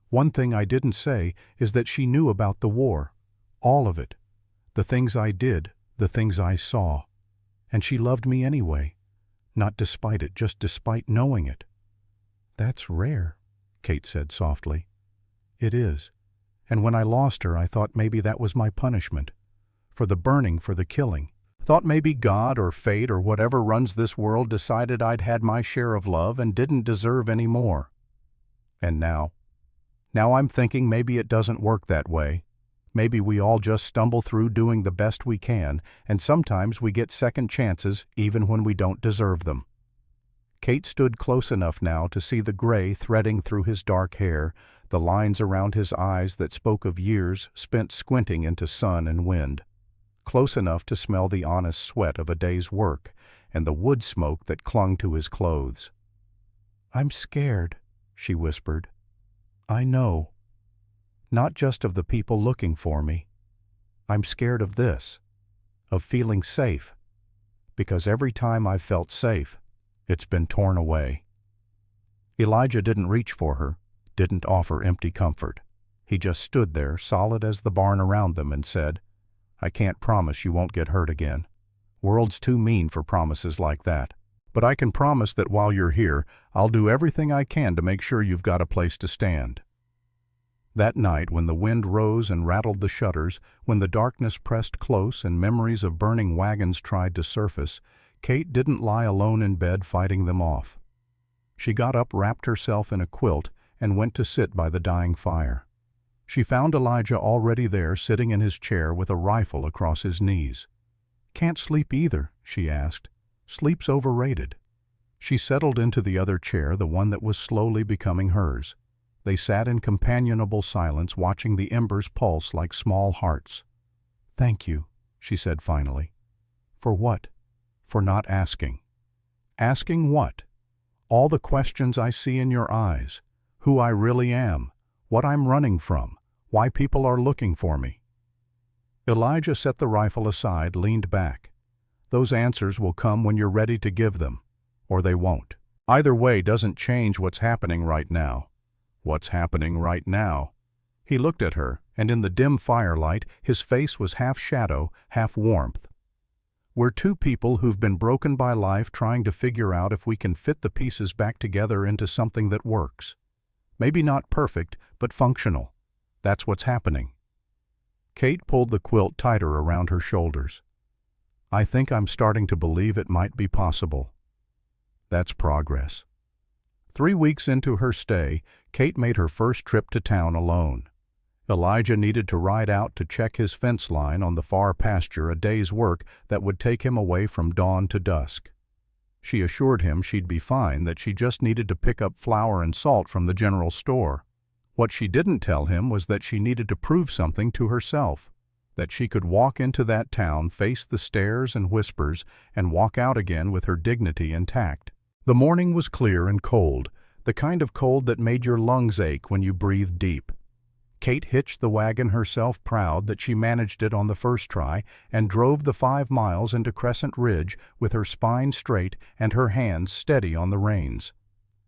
A: One thing I didn't say is that she knew about the war. All of it. The things I did, the things I saw. And she loved me anyway. Not despite it, just despite knowing it. That's rare, Kate said softly. It is. And when I lost her, I thought maybe that was my punishment. For the burning, for the killing. Thought maybe God or fate or whatever runs this world decided I'd had my share of love and didn't deserve any more. And now I'm thinking maybe it doesn't work that way. Maybe we all just stumble through doing the best we can, and sometimes we get second chances even when we don't deserve them. Kate stood close enough now to see the gray threading through his dark hair, the lines around his eyes that spoke of years spent squinting into sun and wind. Close enough to smell the honest sweat of a day's work and the wood smoke that clung to his clothes. I'm scared, she whispered. I know. Not just of the people looking for me. I'm scared of this, of feeling safe, because every time I've felt safe, it's been torn away. Elijah didn't reach for her, didn't offer empty comfort. He just stood there, solid as the barn around them, and said, I can't promise you won't get hurt again. World's too mean for promises like that. But I can promise that while you're here, I'll do everything I can to make sure you've got a place to stand. That night, when the wind rose and rattled the shutters, when the darkness pressed close and memories of burning wagons tried to surface, Kate didn't lie alone in bed fighting them off. She got up, wrapped herself in a quilt, and went to sit by the dying fire. She found Elijah already there, sitting in his chair with a rifle across his knees. Can't sleep either, she asked. Sleep's overrated. She settled into the other chair, the one that was slowly becoming hers. They sat in companionable silence, watching the embers pulse like small hearts. Thank you, she said finally. For what? For not asking. Asking what? All the questions I see in your eyes. Who I really am. What I'm running from. Why people are looking for me. Elijah set the rifle aside, leaned back. Those answers will come when you're ready to give them. Or they won't. Either way doesn't change what's happening right now. What's happening right now? He looked at her, and in the dim firelight, his face was half shadow, half warmth. We're two people who've been broken by life trying to figure out if we can fit the pieces back together into something that works. Maybe not perfect, but functional. That's what's happening. Kate pulled the quilt tighter around her shoulders. I think I'm starting to believe it might be possible. That's progress. 3 weeks into her stay, Kate made her first trip to town alone. Elijah needed to ride out to check his fence line on the far pasture, a day's work that would take him away from dawn to dusk. She assured him she'd be fine, that she just needed to pick up flour and salt from the general store. What she didn't tell him was that she needed to prove something to herself, that she could walk into that town, face the stares and whispers, and walk out again with her dignity intact. The morning was clear and cold, the kind of cold that made your lungs ache when you breathed deep. Kate hitched the wagon herself, proud that she managed it on the first try, and drove the 5 miles into Crescent Ridge with her spine straight and her hands steady on the reins.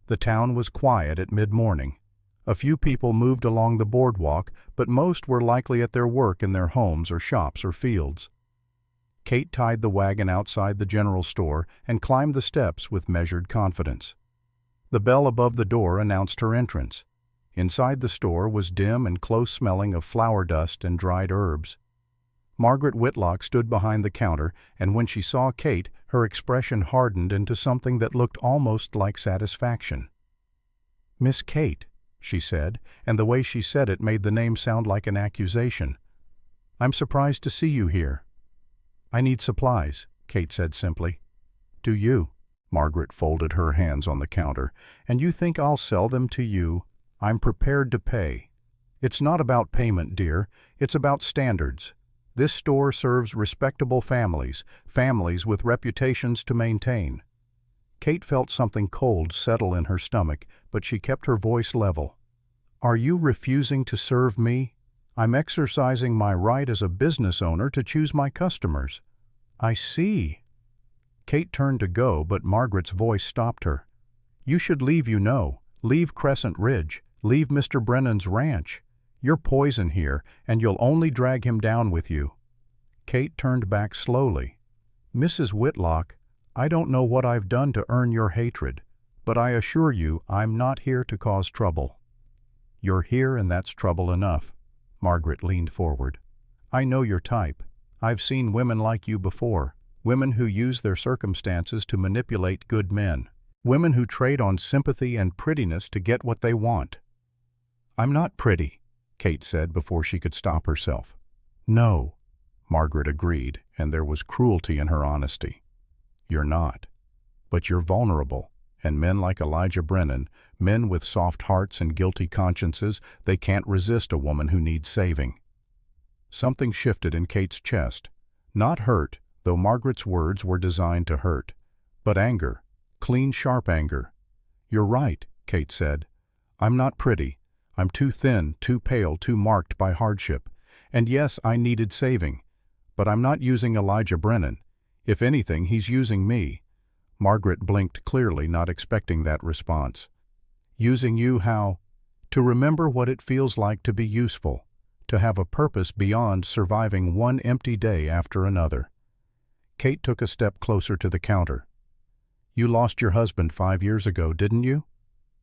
A: The town was quiet at mid-morning. A few people moved along the boardwalk, but most were likely at their work in their homes or shops or fields. Kate tied the wagon outside the general store and climbed the steps with measured confidence. The bell above the door announced her entrance. Inside the store was dim and close-smelling of flour dust and dried herbs. Margaret Whitlock stood behind the counter, and when she saw Kate, her expression hardened into something that looked almost like satisfaction. "Miss Kate," she said, and the way she said it made the name sound like an accusation. "I'm surprised to see you here." "I need supplies," Kate said simply. "Do you?" Margaret folded her hands on the counter. "And you think I'll sell them to you? I'm prepared to pay. It's not about payment, dear. It's about standards. This store serves respectable families, families with reputations to maintain." Kate felt something cold settle in her stomach, but she kept her voice level. "Are you refusing to serve me? I'm exercising my right as a business owner to choose my customers." "I see." Kate turned to go, but Margaret's voice stopped her. "You should leave, you know. Leave Crescent Ridge. Leave Mr. Brennan's ranch. You're poison here, and you'll only drag him down with you." Kate turned back slowly. "Mrs. Whitlock, I don't know what I've done to earn your hatred, but I assure you I'm not here to cause trouble." "You're here, and that's trouble enough." Margaret leaned forward. "I know your type. I've seen women like you before, women who use their circumstances to manipulate good men, women who trade on sympathy and prettiness to get what they want." "I'm not pretty," Kate said before she could stop herself. "No," Margaret agreed, and there was cruelty in her honesty. "You're not. But you're vulnerable, and men like Elijah Brennan, men with soft hearts and guilty consciences, they can't resist a woman who needs saving." Something shifted in Kate's chest. Not hurt, though Margaret's words were designed to hurt, but anger, clean, sharp anger. "You're right," Kate said. "I'm not pretty. I'm too thin, too pale, too marked by hardship. And yes, I needed saving. But I'm not using Elijah Brennan. If anything, he's using me." Margaret blinked clearly, not expecting that response. "Using you how?" "To remember what it feels like to be useful, to have a purpose beyond surviving one empty day after another." Kate took a step closer to the counter. "You lost your husband 5 years ago, didn't you?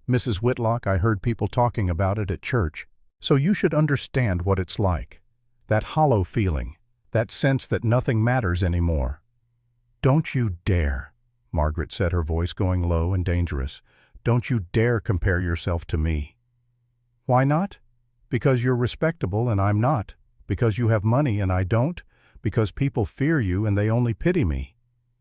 A: Mrs. Whitlock, I heard people talking about it at church. So you should understand what it's like. That hollow feeling, that sense that nothing matters anymore." "Don't you dare," Margaret said, her voice going low and dangerous. "Don't you dare compare yourself to me." "Why not?" "Because you're respectable and I'm not. Because you have money and I don't. Because people fear you and they only pity me."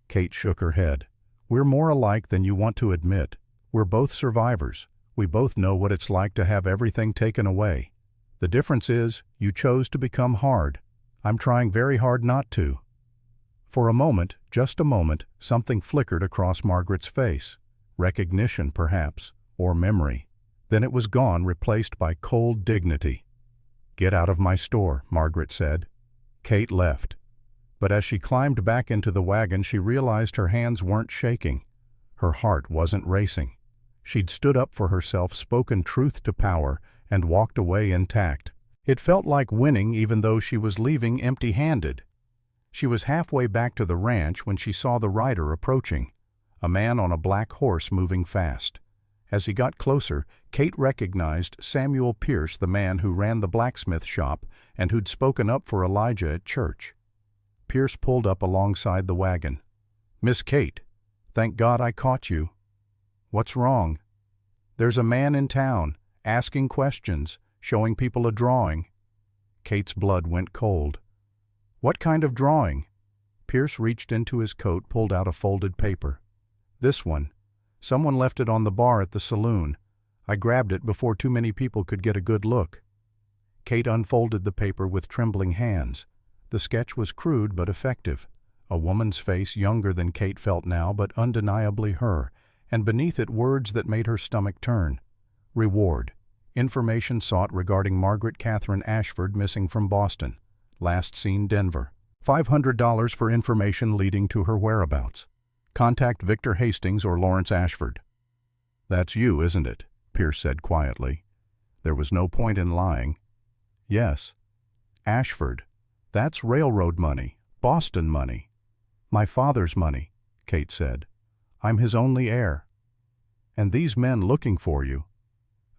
A: Kate shook her head. "We're more alike than you want to admit. We're both survivors. We both know what it's like to have everything taken away. The difference is, you chose to become hard. I'm trying very hard not to." For a moment, just a moment, something flickered across Margaret's face. Recognition, perhaps, or memory. Then it was gone, replaced by cold dignity. "Get out of my store," Margaret said. Kate left. But as she climbed back into the wagon, she realized her hands weren't shaking. Her heart wasn't racing. She'd stood up for herself, spoken truth to power, and walked away intact. It felt like winning even though she was leaving empty-handed. She was halfway back to the ranch when she saw the rider approaching, a man on a black horse moving fast. As he got closer, Kate recognized Samuel Pierce, the man who ran the blacksmith shop and who'd spoken up for Elijah at church. Pierce pulled up alongside the wagon. "Miss Kate, thank God I caught you." "What's wrong?" "There's a man in town, asking questions, showing people a drawing." Kate's blood went cold. "What kind of drawing?" Pierce reached into his coat, pulled out a folded paper. "This one. Someone left it on the bar at the saloon. I grabbed it before too many people could get a good look." Kate unfolded the paper with trembling hands. The sketch was crude but effective. A woman's face, younger than Kate felt now, but undeniably her, and beneath it words that made her stomach turn. Reward. Information sought regarding Margaret Catherine Ashford, missing from Boston. Last seen Denver. $500 for information leading to her whereabouts. Contact Victor Hastings or Lawrence Ashford. "That's you, isn't it?" Pierce said quietly. There was no point in lying. Yes. Ashford. That's railroad money, Boston money. My father's money, Kate said. I'm his only heir. And these men looking for you.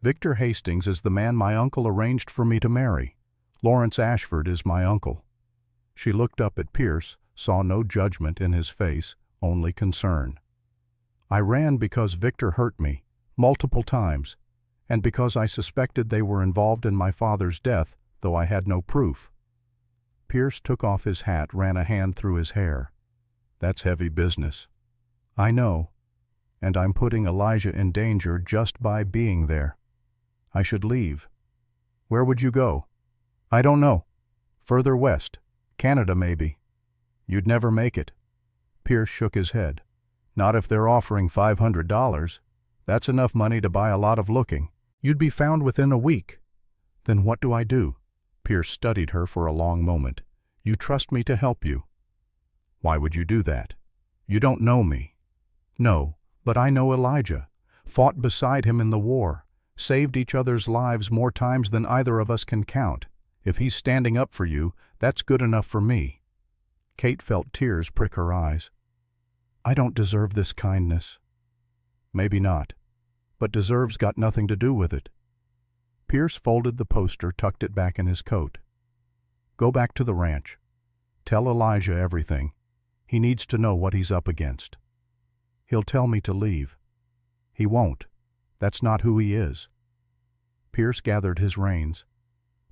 A: Victor Hastings is the man my uncle arranged for me to marry. Lawrence Ashford is my uncle. She looked up at Pierce, saw no judgment in his face, only concern. I ran because Victor hurt me, multiple times, and because I suspected they were involved in my father's death, though I had no proof. Pierce took off his hat, ran a hand through his hair. That's heavy business. I know, and I'm putting Elijah in danger just by being there. I should leave. Where would you go? I don't know. Further west. Canada, maybe. You'd never make it. Pierce shook his head. Not if they're offering $500. That's enough money to buy a lot of looking. You'd be found within a week. Then what do I do? Pierce studied her for a long moment. You trust me to help you. Why would you do that? You don't know me. No, but I know Elijah. Fought beside him in the war. Saved each other's lives more times than either of us can count. If he's standing up for you, that's good enough for me. Kate felt tears prick her eyes. I don't deserve this kindness. Maybe not, but deserve's got nothing to do with it. Pierce folded the poster, tucked it back in his coat. Go back to the ranch. Tell Elijah everything. He needs to know what he's up against. He'll tell me to leave. He won't. That's not who he is. Pierce gathered his reins.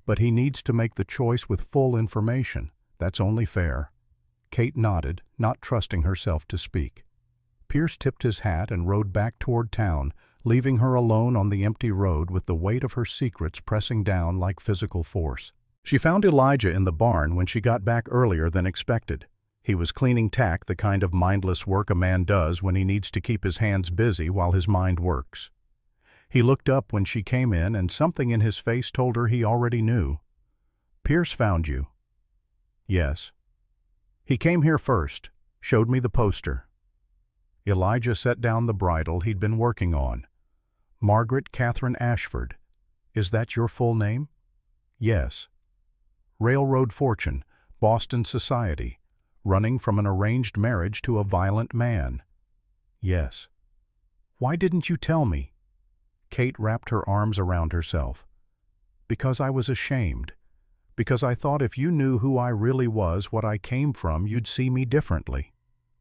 A: But he needs to make the choice with full information. That's only fair. Kate nodded, not trusting herself to speak. Pierce tipped his hat and rode back toward town, leaving her alone on the empty road with the weight of her secrets pressing down like physical force. She found Elijah in the barn when she got back earlier than expected. He was cleaning tack, the kind of mindless work a man does when he needs to keep his hands busy while his mind works. He looked up when she came in, and something in his face told her he already knew. Pierce found you. Yes. He came here first, showed me the poster. Elijah set down the bridle he'd been working on. Margaret Catherine Ashford. Is that your full name? Yes. Railroad fortune, Boston society, running from an arranged marriage to a violent man. Yes. Why didn't you tell me? Kate wrapped her arms around herself. Because I was ashamed. Because I thought if you knew who I really was, what I came from, you'd see me differently.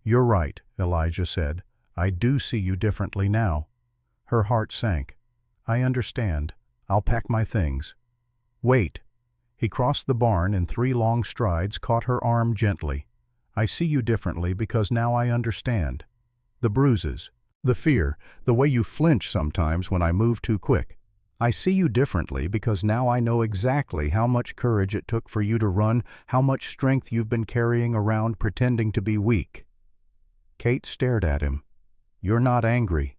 A: You're right, Elijah said. I do see you differently now. Her heart sank. I understand. I'll pack my things. Wait. He crossed the barn in 3 long strides, caught her arm gently. I see you differently because now I understand. The bruises, the fear, the way you flinch sometimes when I move too quick. I see you differently because now I know exactly how much courage it took for you to run, how much strength you've been carrying around pretending to be weak. Kate stared at him. You're not angry.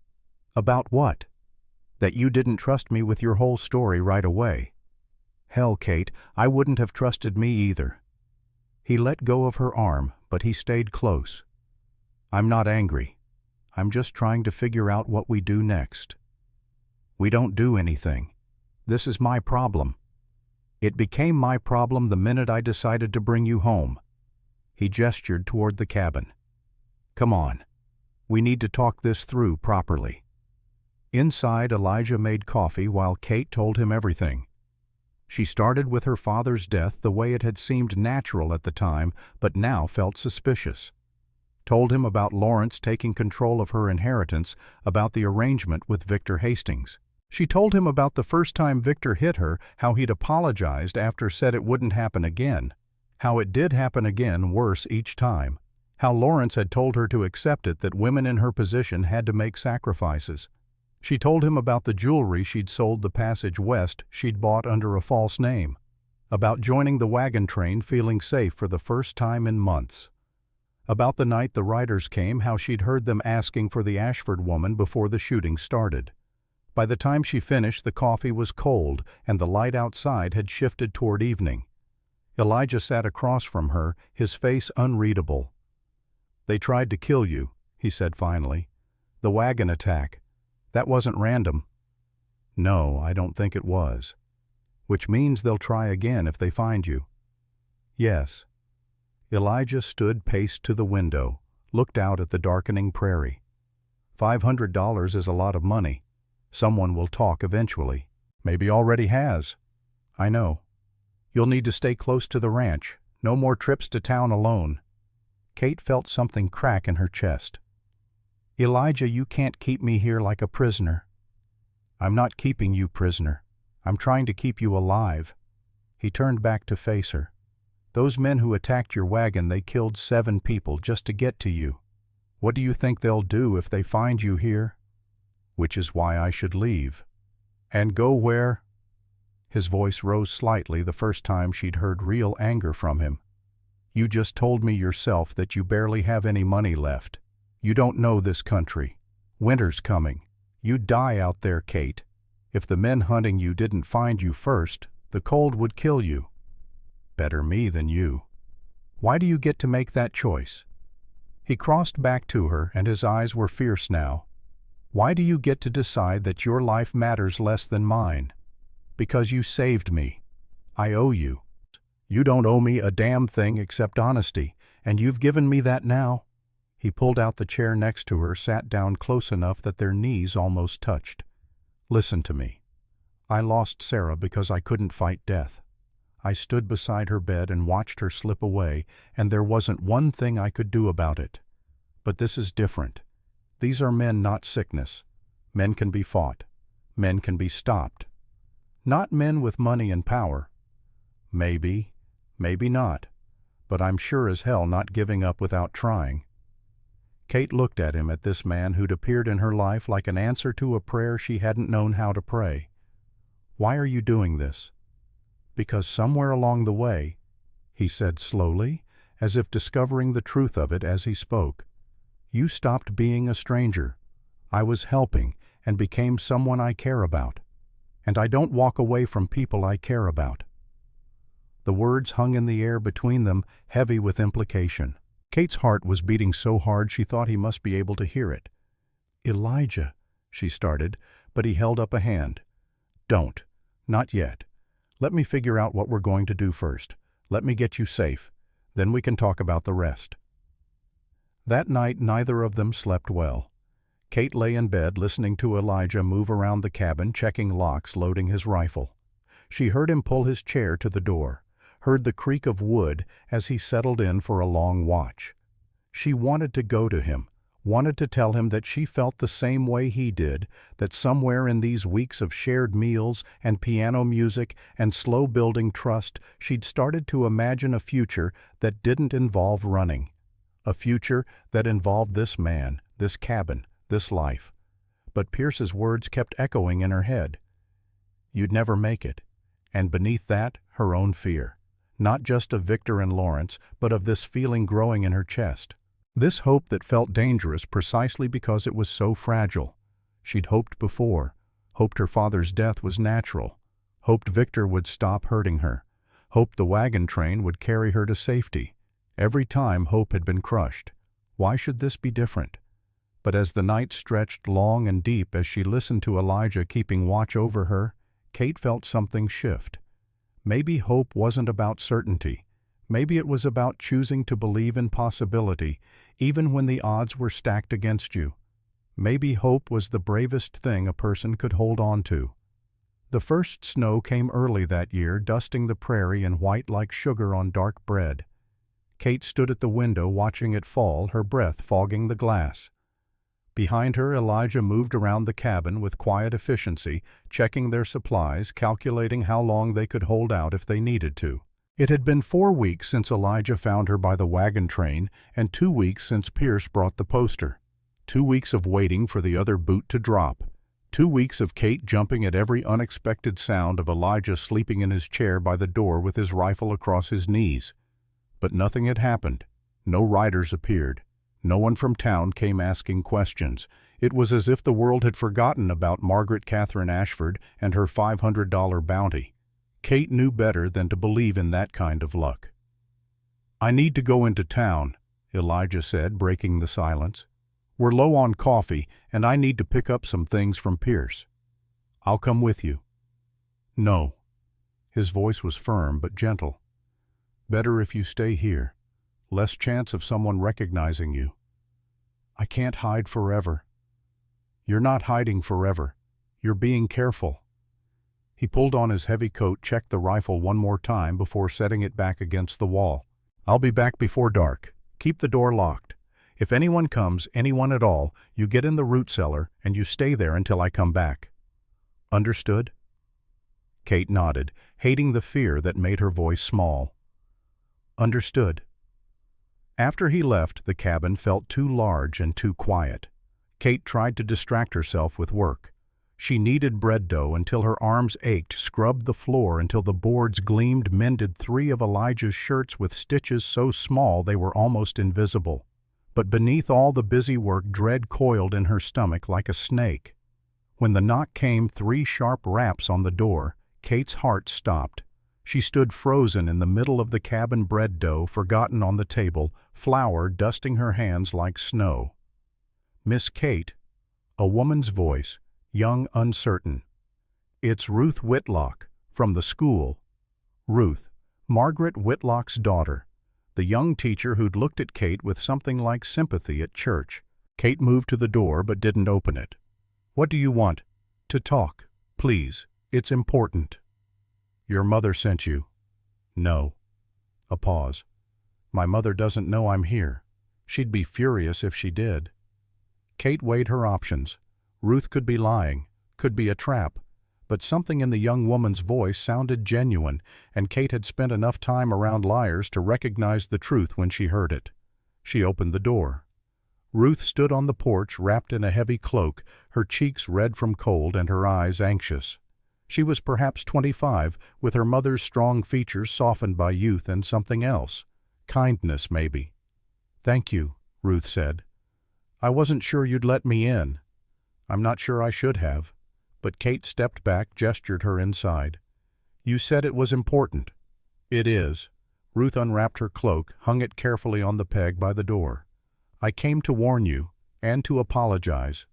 A: About what? That you didn't trust me with your whole story right away. Hell, Kate, I wouldn't have trusted me either. He let go of her arm, but he stayed close. I'm not angry. I'm just trying to figure out what we do next. We don't do anything. This is my problem. It became my problem the minute I decided to bring you home. He gestured toward the cabin. Come on. We need to talk this through properly. Inside, Elijah made coffee while Kate told him everything. She started with her father's death the way it had seemed natural at the time, but now felt suspicious. Told him about Lawrence taking control of her inheritance, about the arrangement with Victor Hastings. She told him about the first time Victor hit her, how he'd apologized after said it wouldn't happen again. How it did happen again, worse each time. How Lawrence had told her to accept it, that women in her position had to make sacrifices. She told him about the jewelry she'd sold the passage west she'd bought under a false name. About joining the wagon train feeling safe for the first time in months. About the night the riders came, how she'd heard them asking for the Ashford woman before the shooting started. By the time she finished, the coffee was cold, and the light outside had shifted toward evening. Elijah sat across from her, his face unreadable. They tried to kill you, he said finally. The wagon attack. That wasn't random. No, I don't think it was. Which means they'll try again if they find you. Yes. Elijah stood paced to the window, looked out at the darkening prairie. $500 is a lot of money. Someone will talk eventually. Maybe already has. I know. You'll need to stay close to the ranch. No more trips to town alone. Kate felt something crack in her chest. Elijah, you can't keep me here like a prisoner. I'm not keeping you prisoner. I'm trying to keep you alive. He turned back to face her. Those men who attacked your wagon, they killed 7 people just to get to you. What do you think they'll do if they find you here? Which is why I should leave. And go where? His voice rose slightly the first time she'd heard real anger from him. You just told me yourself that you barely have any money left. You don't know this country. Winter's coming. You'd die out there, Kate. If the men hunting you didn't find you first, the cold would kill you. Better me than you. Why do you get to make that choice? He crossed back to her, and his eyes were fierce now. Why do you get to decide that your life matters less than mine? Because you saved me. I owe you. You don't owe me a damn thing except honesty, and you've given me that now. He pulled out the chair next to her, sat down close enough that their knees almost touched. Listen to me. I lost Sarah because I couldn't fight death. I stood beside her bed and watched her slip away, and there wasn't one thing I could do about it. But this is different. These are men, not sickness. Men can be fought. Men can be stopped. Not men with money and power. Maybe, maybe not. But I'm sure as hell not giving up without trying. Kate looked at him, at this man who'd appeared in her life like an answer to a prayer she hadn't known how to pray. Why are you doing this? Because somewhere along the way, he said slowly, as if discovering the truth of it as he spoke, you stopped being a stranger. I was helping and became someone I care about. And I don't walk away from people I care about. The words hung in the air between them, heavy with implication. Kate's heart was beating so hard she thought he must be able to hear it. Elijah, she started, but he held up a hand. Don't. Not yet. Let me figure out what we're going to do first. Let me get you safe. Then we can talk about the rest. That night neither of them slept well. Kate lay in bed listening to Elijah move around the cabin, checking locks, loading his rifle. She heard him pull his chair to the door, heard the creak of wood as he settled in for a long watch. She wanted to go to him, wanted to tell him that she felt the same way he did, that somewhere in these weeks of shared meals and piano music and slow building trust, she'd started to imagine a future that didn't involve running. A future that involved this man, this cabin, this life. But Pierce's words kept echoing in her head. You'd never make it. And beneath that, her own fear. Not just of Victor and Lawrence, but of this feeling growing in her chest. This hope that felt dangerous precisely because it was so fragile. She'd hoped before, hoped her father's death was natural, hoped Victor would stop hurting her, hoped the wagon train would carry her to safety. Every time hope had been crushed. Why should this be different? But as the night stretched long and deep as she listened to Elijah keeping watch over her, Kate felt something shift. Maybe hope wasn't about certainty. Maybe it was about choosing to believe in possibility, even when the odds were stacked against you. Maybe hope was the bravest thing a person could hold on to. The first snow came early that year, dusting the prairie in white like sugar on dark bread. Kate stood at the window watching it fall, her breath fogging the glass. Behind her, Elijah moved around the cabin with quiet efficiency, checking their supplies, calculating how long they could hold out if they needed to. It had been 4 weeks since Elijah found her by the wagon train, and 2 weeks since Pierce brought the poster. 2 weeks of waiting for the other boot to drop. 2 weeks of Kate jumping at every unexpected sound of Elijah sleeping in his chair by the door with his rifle across his knees. But nothing had happened. No riders appeared. No one from town came asking questions. It was as if the world had forgotten about Margaret Catherine Ashford and her $500 bounty. Kate knew better than to believe in that kind of luck. I need to go into town, Elijah said, breaking the silence. We're low on coffee, and I need to pick up some things from Pierce. I'll come with you." "No." His voice was firm but gentle. "Better if you stay here. Less chance of someone recognizing you." "I can't hide forever." "You're not hiding forever. You're being careful." He pulled on his heavy coat, checked the rifle one more time before setting it back against the wall. "I'll be back before dark. Keep the door locked. If anyone comes, anyone at all, you get in the root cellar and you stay there until I come back." "Understood?" Kate nodded, hating the fear that made her voice small. "Understood." After he left, the cabin felt too large and too quiet. Kate tried to distract herself with work. She kneaded bread dough until her arms ached, scrubbed the floor until the boards gleamed, mended 3 of Elijah's shirts with stitches so small they were almost invisible. But beneath all the busy work, dread coiled in her stomach like a snake. When the knock came, 3 sharp raps on the door, Kate's heart stopped. She stood frozen in the middle of the cabin, bread dough forgotten on the table, flour dusting her hands like snow. "Miss Kate," a woman's voice, young, uncertain. "It's Ruth Whitlock, from the school." Ruth, Margaret Whitlock's daughter, the young teacher who'd looked at Kate with something like sympathy at church. Kate moved to the door but didn't open it. "What do you want?" "To talk, please. It's important." "Your mother sent you." "No." A pause. "My mother doesn't know I'm here. She'd be furious if she did." Kate weighed her options. Ruth could be lying, could be a trap, but something in the young woman's voice sounded genuine, and Kate had spent enough time around liars to recognize the truth when she heard it. She opened the door. Ruth stood on the porch wrapped in a heavy cloak, her cheeks red from cold and her eyes anxious. She was perhaps 25, with her mother's strong features softened by youth and something else. Kindness, maybe. "Thank you," Ruth said. "I wasn't sure you'd let me in." "I'm not sure I should have." But Kate stepped back, gestured her inside. "You said it was important." "It is." Ruth unwrapped her cloak, hung it carefully on the peg by the door. "I came to warn you, and to apologize."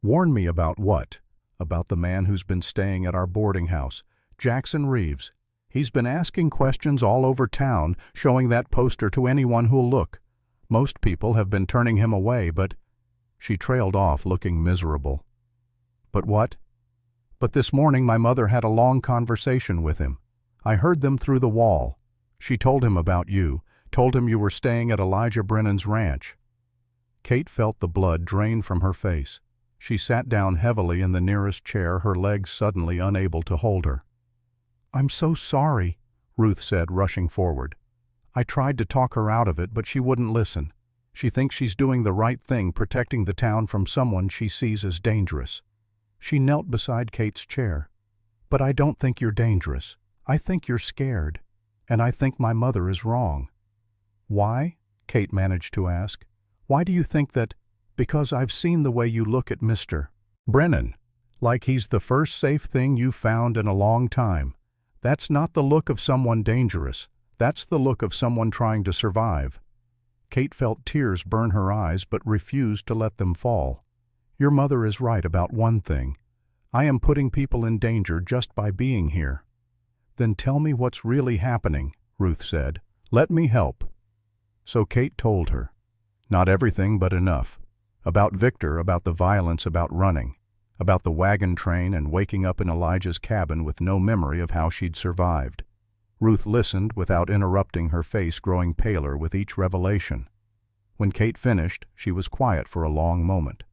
A: "Warn me about what?" "About the man who's been staying at our boarding house, Jackson Reeves. He's been asking questions all over town, showing that poster to anyone who'll look. Most people have been turning him away, but—" She trailed off, looking miserable. "But what?" "But this morning my mother had a long conversation with him. I heard them through the wall. She told him about you, told him you were staying at Elijah Brennan's ranch." Kate felt the blood drain from her face. She sat down heavily in the nearest chair, her legs suddenly unable to hold her. "I'm so sorry," Ruth said, rushing forward. "I tried to talk her out of it, but she wouldn't listen. She thinks she's doing the right thing, protecting the town from someone she sees as dangerous." She knelt beside Kate's chair. "But I don't think you're dangerous. I think you're scared. And I think my mother is wrong." "Why?" Kate managed to ask. "Why do you think that—" "Because I've seen the way you look at Mr. Brennan, like he's the first safe thing you've found in a long time. That's not the look of someone dangerous. That's the look of someone trying to survive." Kate felt tears burn her eyes but refused to let them fall. "Your mother is right about one thing. I am putting people in danger just by being here." "Then tell me what's really happening," Ruth said. "Let me help." So Kate told her. Not everything, but enough. About Victor, about the violence, about running. About the wagon train and waking up in Elijah's cabin with no memory of how she'd survived. Ruth listened without interrupting, her face growing paler with each revelation. When Kate finished, she was quiet for a long moment.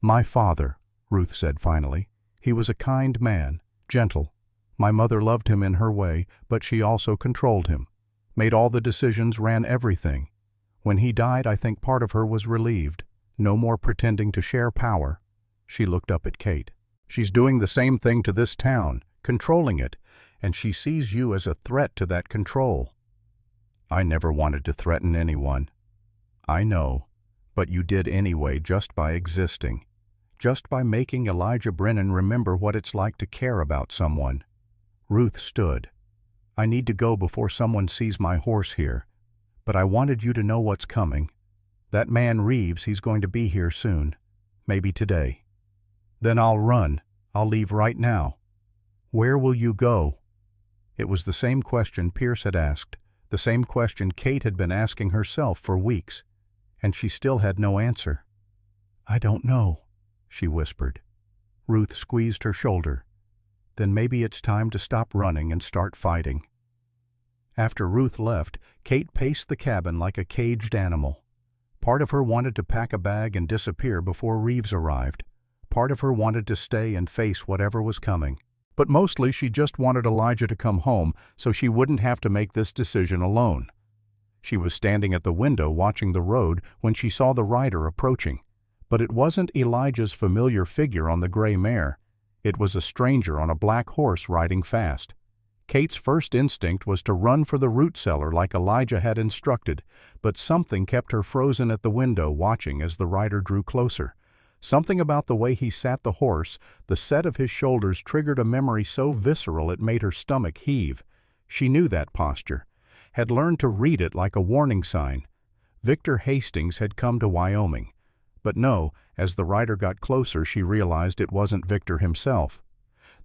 A: "My father," Ruth said finally. "He was a kind man, gentle. My mother loved him in her way, but she also controlled him. Made all the decisions, ran everything. When he died, I think part of her was relieved. No more pretending to share power." She looked up at Kate. "She's doing the same thing to this town, controlling it, and she sees you as a threat to that control." "I never wanted to threaten anyone." "I know, but you did anyway, just by existing. Just by making Elijah Brennan remember what it's like to care about someone." Ruth stood. "I need to go before someone sees my horse here. But I wanted you to know what's coming. That man Reeves, he's going to be here soon. Maybe today." "Then I'll run. I'll leave right now. Where will you go? It was the same question Pierce had asked, the same question Kate had been asking herself for weeks, and she still had no answer. I don't know, she whispered. Ruth squeezed her shoulder. Then maybe it's time to stop running and start fighting. After Ruth left, Kate paced the cabin like a caged animal. Part of her wanted to pack a bag and disappear before Reeves arrived. Part of her wanted to stay and face whatever was coming. But mostly she just wanted Elijah to come home so she wouldn't have to make this decision alone. She was standing at the window watching the road when she saw the rider approaching. But it wasn't Elijah's familiar figure on the gray mare. It was a stranger on a black horse riding fast. Kate's first instinct was to run for the root cellar like Elijah had instructed, but something kept her frozen at the window watching as the rider drew closer. Something about the way he sat the horse, the set of his shoulders, triggered a memory so visceral it made her stomach heave. She knew that posture, had learned to read it like a warning sign. Victor Hastings had come to Wyoming. But no, as the rider got closer she realized it wasn't Victor himself.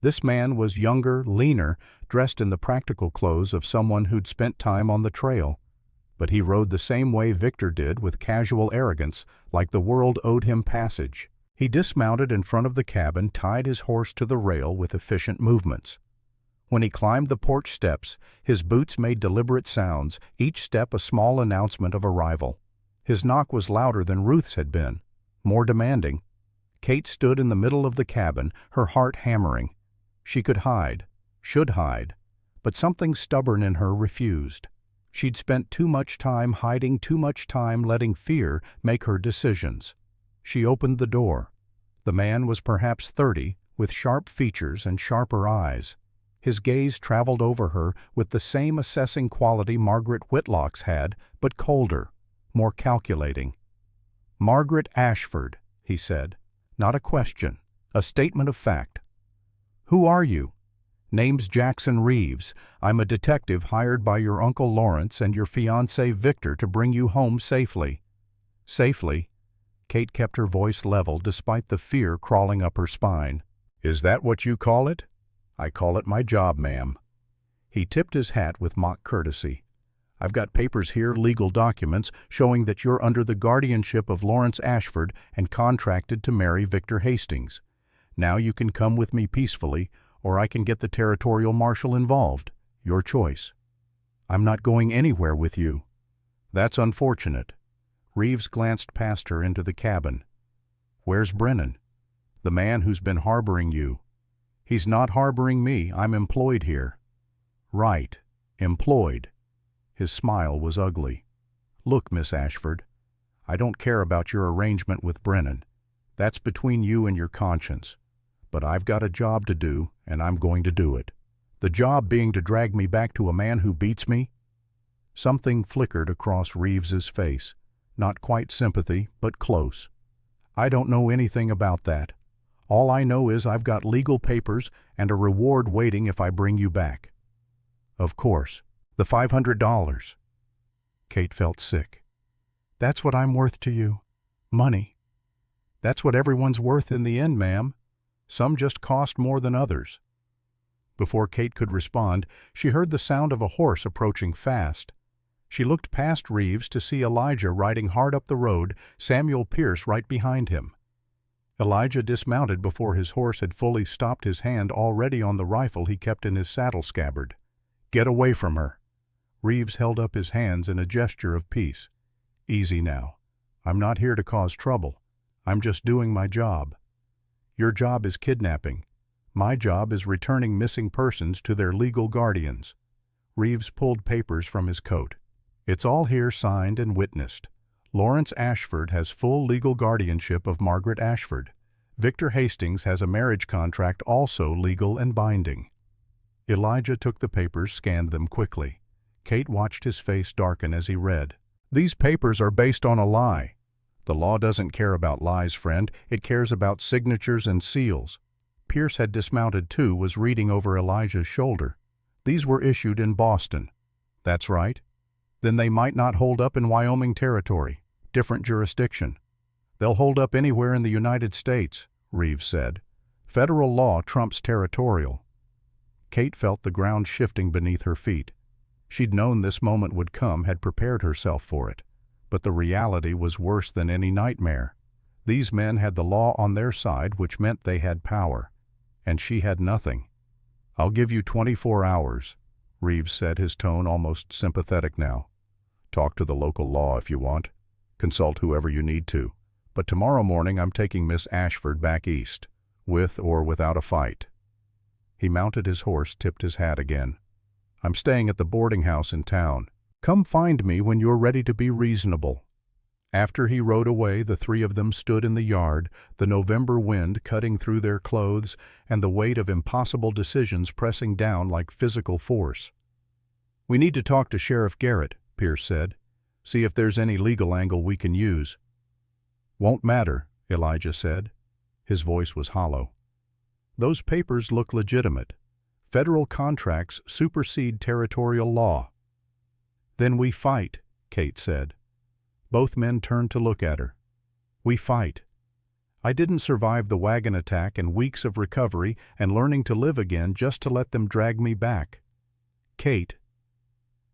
A: This man was younger, leaner, dressed in the practical clothes of someone who'd spent time on the trail. But he rode the same way Victor did, with casual arrogance, like the world owed him passage. He dismounted in front of the cabin, tied his horse to the rail with efficient movements. When he climbed the porch steps, his boots made deliberate sounds, each step a small announcement of arrival. His knock was louder than Ruth's had been, more demanding. Kate stood in the middle of the cabin, her heart hammering. She could hide, should hide, but something stubborn in her refused. She'd spent too much time hiding, too much time letting fear make her decisions. She opened the door. The man was perhaps 30, with sharp features and sharper eyes. His gaze traveled over her with the same assessing quality Margaret Whitlock's had, but colder, more calculating. "Margaret Ashford," he said. Not a question, a statement of fact. "Who are you?" "Name's Jackson Reeves. I'm a detective hired by your Uncle Lawrence and your fiancé Victor to bring you home safely." Safely? Kate kept her voice level despite the fear crawling up her spine. "Is that what you call it?" "I call it my job, ma'am." He tipped his hat with mock courtesy. "I've got papers here, legal documents, showing that you're under the guardianship of Lawrence Ashford and contracted to marry Victor Hastings. Now you can come with me peacefully, or I can get the territorial marshal involved. Your choice." "I'm not going anywhere with you." "That's unfortunate." Reeves glanced past her into the cabin. "Where's Brennan?" "The man who's been harboring you." "He's not harboring me. I'm employed here." "Right. Employed." His smile was ugly. "Look, Miss Ashford, I don't care about your arrangement with Brennan. That's between you and your conscience. But I've got a job to do, and I'm going to do it. The job being to drag me back to a man who beats me?" Something flickered across Reeves's face. Not quite sympathy, but close. "I don't know anything about that. All I know is I've got legal papers and a reward waiting if I bring you back." "Of course. The $500. Kate felt sick. "That's what I'm worth to you. Money." "That's what everyone's worth in the end, ma'am. Some just cost more than others." Before Kate could respond, she heard the sound of a horse approaching fast. She looked past Reeves to see Elijah riding hard up the road, Samuel Pierce right behind him. Elijah dismounted before his horse had fully stopped, his hand already on the rifle he kept in his saddle scabbard. "Get away from her." Reeves held up his hands in a gesture of peace. "Easy now. I'm not here to cause trouble. I'm just doing my job. Your job is kidnapping. My job is returning missing persons to their legal guardians." Reeves pulled papers from his coat. "It's all here, signed and witnessed. Lawrence Ashford has full legal guardianship of Margaret Ashford. Victor Hastings has a marriage contract, also legal and binding." Elijah took the papers, scanned them quickly. Kate watched his face darken as he read. "These papers are based on a lie. The law doesn't care about lies, friend. It cares about signatures and seals." Pierce had dismounted too, was reading over Elijah's shoulder. "These were issued in Boston." "That's right." "Then they might not hold up in Wyoming territory. Different jurisdiction." "They'll hold up anywhere in the United States," Reeves said. Federal law trumps territorial. Kate felt the ground shifting beneath her feet. She'd known this moment would come, had prepared herself for it. But the reality was worse than any nightmare. These men had the law on their side, which meant they had power. And she had nothing. "I'll give you 24 hours, Reeves said, his tone almost sympathetic now. "Talk to the local law if you want. Consult whoever you need to. But tomorrow morning I'm taking Miss Ashford back east, with or without a fight." He mounted his horse, tipped his hat again. "I'm staying at the boarding house in town. Come find me when you're ready to be reasonable." After he rode away, the three of them stood in the yard, the November wind cutting through their clothes and the weight of impossible decisions pressing down like physical force. "We need to talk to Sheriff Garrett," Pierce said. "See if there's any legal angle we can use." "Won't matter," Elijah said. His voice was hollow. "Those papers look legitimate. Federal contracts supersede territorial law." "Then we fight," Kate said. Both men turned to look at her. "We fight. I didn't survive the wagon attack and weeks of recovery and learning to live again just to let them drag me back." "Kate."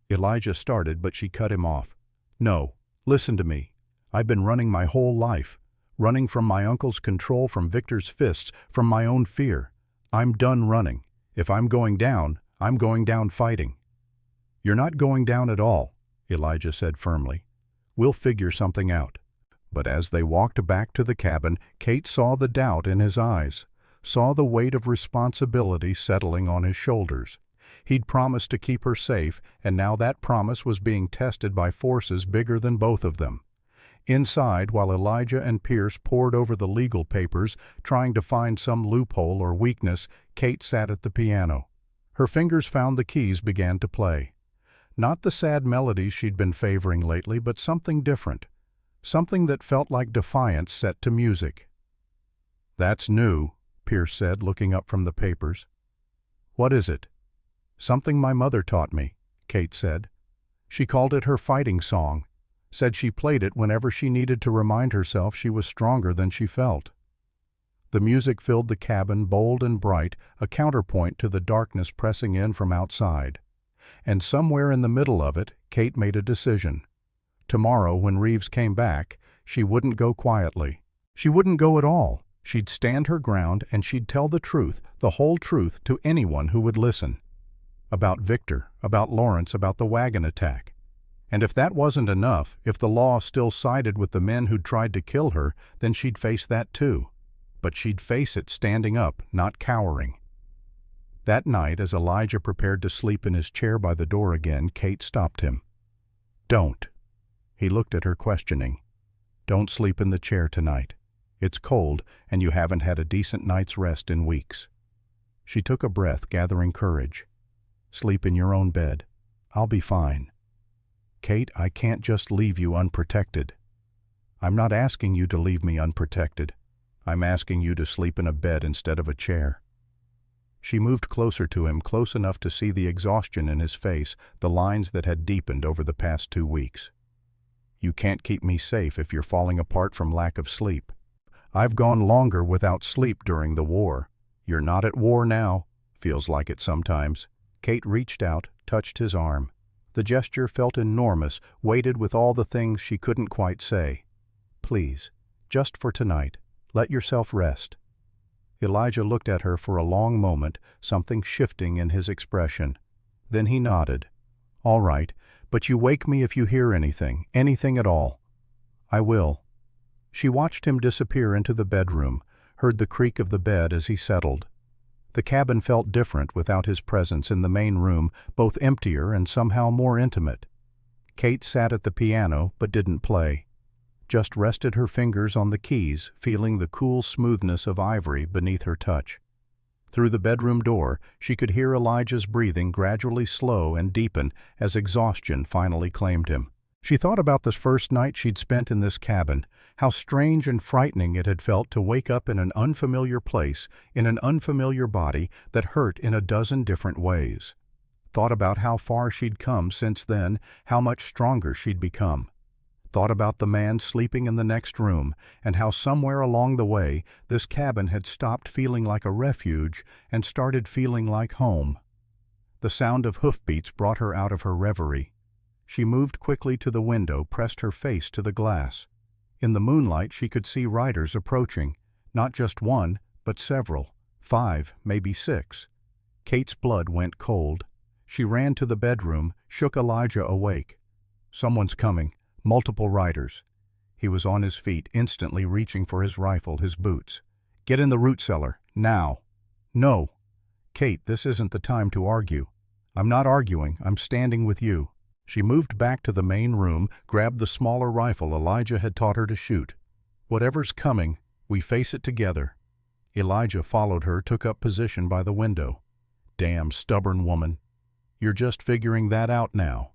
A: Elijah started, but she cut him off. "No, listen to me. I've been running my whole life, running from my uncle's control, from Victor's fists, from my own fear. I'm done running. If I'm going down, I'm going down fighting." "You're not going down at all," Elijah said firmly. "We'll figure something out." But as they walked back to the cabin, Kate saw the doubt in his eyes, saw the weight of responsibility settling on his shoulders. He'd promised to keep her safe, and now that promise was being tested by forces bigger than both of them. Inside, while Elijah and Pierce pored over the legal papers, trying to find some loophole or weakness, Kate sat at the piano. Her fingers found the keys, began to play. Not the sad melodies she'd been favoring lately, but something different. Something that felt like defiance set to music. "That's new," Pierce said, looking up from the papers. "What is it?" "Something my mother taught me," Kate said. "She called it her fighting song. Said she played it whenever she needed to remind herself she was stronger than she felt." The music filled the cabin, bold and bright, a counterpoint to the darkness pressing in from outside. And somewhere in the middle of it, Kate made a decision. Tomorrow, when Reeves came back, she wouldn't go quietly. She wouldn't go at all. She'd stand her ground, and she'd tell the truth, the whole truth, to anyone who would listen. About Victor, about Lawrence, about the wagon attack. And if that wasn't enough, if the law still sided with the men who'd tried to kill her, then she'd face that too. But she'd face it standing up, not cowering. That night, as Elijah prepared to sleep in his chair by the door again, Kate stopped him. "Don't." He looked at her, questioning. "Don't sleep in the chair tonight. It's cold, and you haven't had a decent night's rest in weeks." She took a breath, gathering courage. "Sleep in your own bed. I'll be fine." "Kate, I can't just leave you unprotected." "I'm not asking you to leave me unprotected. I'm asking you to sleep in a bed instead of a chair." She moved closer to him, close enough to see the exhaustion in his face, the lines that had deepened over the past 2 weeks. "You can't keep me safe if you're falling apart from lack of sleep. I've gone longer without sleep during the war. You're not at war now. Feels like it sometimes." Kate reached out, touched his arm. The gesture felt enormous, weighted with all the things she couldn't quite say. "Please, just for tonight, let yourself rest." Elijah looked at her for a long moment, something shifting in his expression. Then he nodded. "All right, but you wake me if you hear anything at all." "I will." She watched him disappear into the bedroom, heard the creak of the bed as he settled. The cabin felt different without his presence in the main room, both emptier and somehow more intimate. Kate sat at the piano but didn't play. Just rested her fingers on the keys, feeling the cool smoothness of ivory beneath her touch. Through the bedroom door, she could hear Elijah's breathing gradually slow and deepen as exhaustion finally claimed him. She thought about the first night she'd spent in this cabin, how strange and frightening it had felt to wake up in an unfamiliar place, in an unfamiliar body that hurt in a dozen different ways. Thought about how far she'd come since then, how much stronger she'd become. thought about the man sleeping in the next room, and how somewhere along the way this cabin had stopped feeling like a refuge and started feeling like home. The sound of hoofbeats brought her out of her reverie. She moved quickly to the window, pressed her face to the glass. In the moonlight she could see riders approaching, not just one, but several, 5, maybe 6. Kate's blood went cold. She ran to the bedroom, shook Elijah awake. Someone's coming, multiple riders. He was on his feet, instantly reaching for his rifle, his boots. Get in the root cellar, now. No. Kate, this isn't the time to argue. I'm not arguing, I'm standing with you. She moved back to the main room, grabbed the smaller rifle Elijah had taught her to shoot. Whatever's coming, we face it together. Elijah followed her, took up position by the window. Damn stubborn woman. You're just figuring that out now.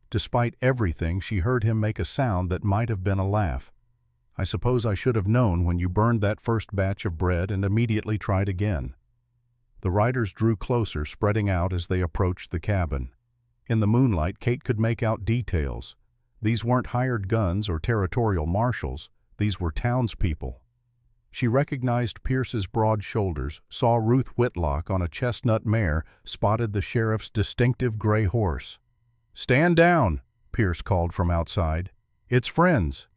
A: Despite everything, she heard him make a sound that might have been a laugh. I suppose I should have known when you burned that first batch of bread and immediately tried again. The riders drew closer, spreading out as they approached the cabin. In the moonlight, Kate could make out details. These weren't hired guns or territorial marshals. These were townspeople. She recognized Pierce's broad shoulders, saw Ruth Whitlock on a chestnut mare, spotted the sheriff's distinctive gray horse. "Stand down," Pierce called from outside. "It's friends."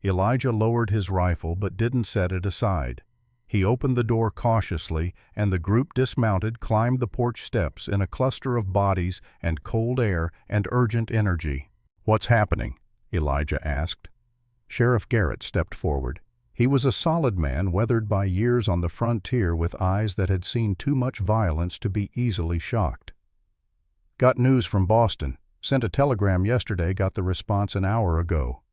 A: Elijah lowered his rifle but didn't set it aside. He opened the door cautiously, and the group dismounted, climbed the porch steps in a cluster of bodies and cold air and urgent energy. "What's happening?" Elijah asked. Sheriff Garrett stepped forward. He was a solid man, weathered by years on the frontier, with eyes that had seen too much violence to be easily shocked. "Got news from Boston. Sent a telegram yesterday, got the response an hour ago."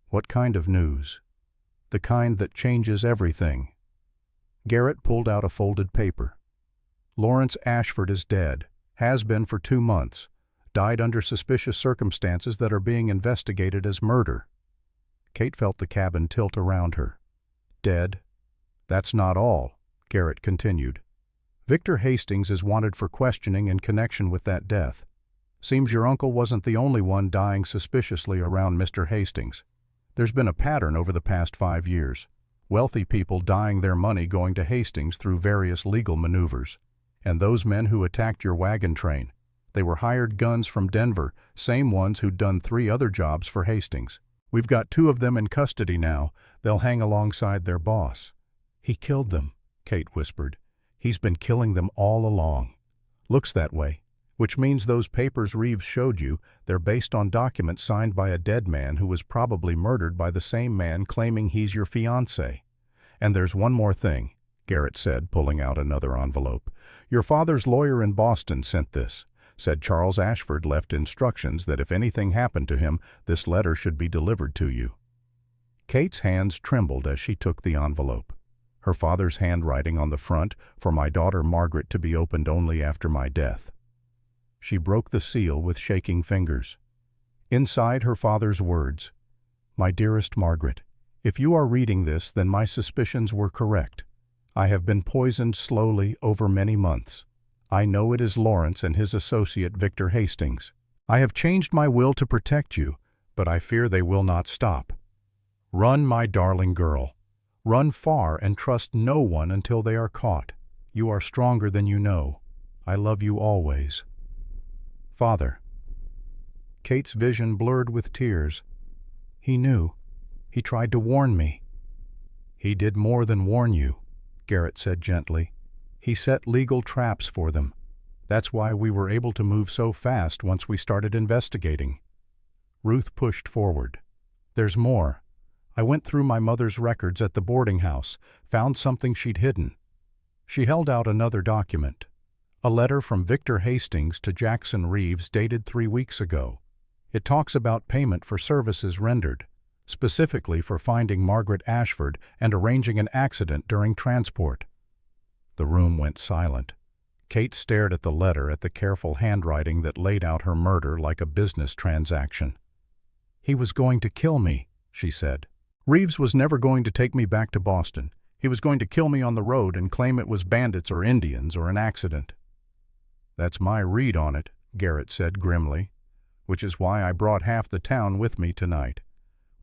A: "What kind of news?" "The kind that changes everything." Garrett pulled out a folded paper. "Lawrence Ashford is dead. Has been for 2 months. Died under suspicious circumstances that are being investigated as murder." Kate felt the cabin tilt around her. "Dead? That's not all," Garrett continued. "Victor Hastings is wanted for questioning in connection with that death. Seems your uncle wasn't the only one dying suspiciously around Mr. Hastings. There's been a pattern over the past 5 years. Wealthy people dying their money going to Hastings through various legal maneuvers. And those men who attacked your wagon train, they were hired guns from Denver, same ones who'd done 3 other jobs for Hastings. We've got 2 of them in custody now. They'll hang alongside their boss." "He killed them," Kate whispered. "He's been killing them all along." "Looks that way. Which means those papers Reeves showed you, they're based on documents signed by a dead man who was probably murdered by the same man claiming he's your fiancé. And there's one more thing," Garrett said, pulling out another envelope. "Your father's lawyer in Boston sent this. Said Charles Ashford left instructions that if anything happened to him, this letter should be delivered to you." Kate's hands trembled as she took the envelope. Her father's handwriting on the front, "For my daughter Margaret to be opened only after my death." She broke the seal with shaking fingers. Inside, her father's words, "My dearest Margaret, if you are reading this, then my suspicions were correct. I have been poisoned slowly over many months. I know it is Lawrence and his associate Victor Hastings. I have changed my will to protect you, but I fear they will not stop. Run, my darling girl. Run far and trust no one until they are caught. You are stronger than you know. I love you always. Father." Kate's vision blurred with tears. "He knew. He tried to warn me." "He did more than warn you," Garrett said gently. "He set legal traps for them. That's why we were able to move so fast once we started investigating." Ruth pushed forward. "There's more. I went through my mother's records at the boarding house, found something she'd hidden." She held out another document. A letter from Victor Hastings to Jackson Reeves dated 3 weeks ago. It talks about payment for services rendered, specifically for finding Margaret Ashford and arranging an accident during transport. The room went silent. Kate stared at the letter, at the careful handwriting that laid out her murder like a business transaction. "He was going to kill me," she said. "Reeves was never going to take me back to Boston. He was going to kill me on the road and claim it was bandits or Indians or an accident." "That's my read on it," Garrett said grimly, "which is why I brought half the town with me tonight.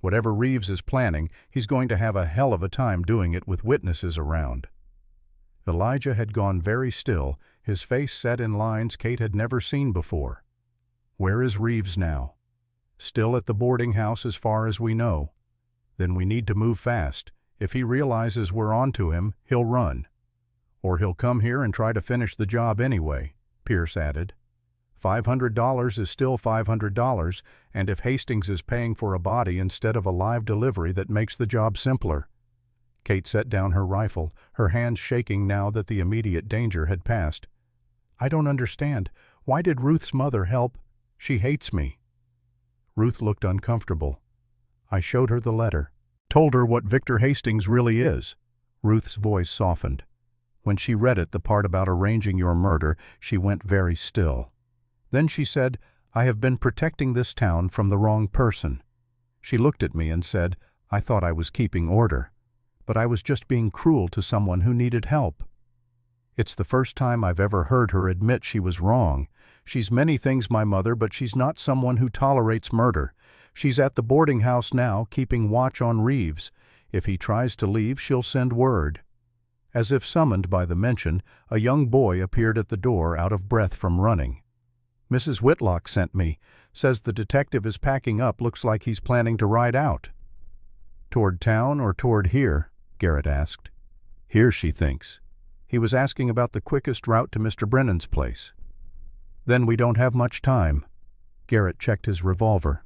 A: Whatever Reeves is planning, he's going to have a hell of a time doing it with witnesses around." Elijah had gone very still, his face set in lines Kate had never seen before. "Where is Reeves now?" "Still at the boarding house as far as we know." "Then we need to move fast. If he realizes we're on to him, he'll run." "Or he'll come here and try to finish the job anyway," Pierce added. $500 is still $500, and if Hastings is paying for a body instead of a live delivery, that makes the job simpler. Kate set down her rifle, her hands shaking now that the immediate danger had passed. "I don't understand. Why did Ruth's mother help? She hates me." Ruth looked uncomfortable. "I showed her the letter. Told her what Victor Hastings really is." Ruth's voice softened. When she read it, the part about arranging your murder, she went very still. Then she said, "I have been protecting this town from the wrong person." She looked at me and said, "I thought I was keeping order. But I was just being cruel to someone who needed help." It's the first time I've ever heard her admit she was wrong. She's many things, my mother, but she's not someone who tolerates murder. She's at the boarding house now, keeping watch on Reeves. If he tries to leave, she'll send word. As if summoned by the mention, a young boy appeared at the door, out of breath from running. "Mrs. Whitlock sent me. Says the detective is packing up. Looks like he's planning to ride out." "Toward town or toward here?" Garrett asked. "Here, she thinks. He was asking about the quickest route to Mr. Brennan's place." "Then we don't have much time." Garrett checked his revolver.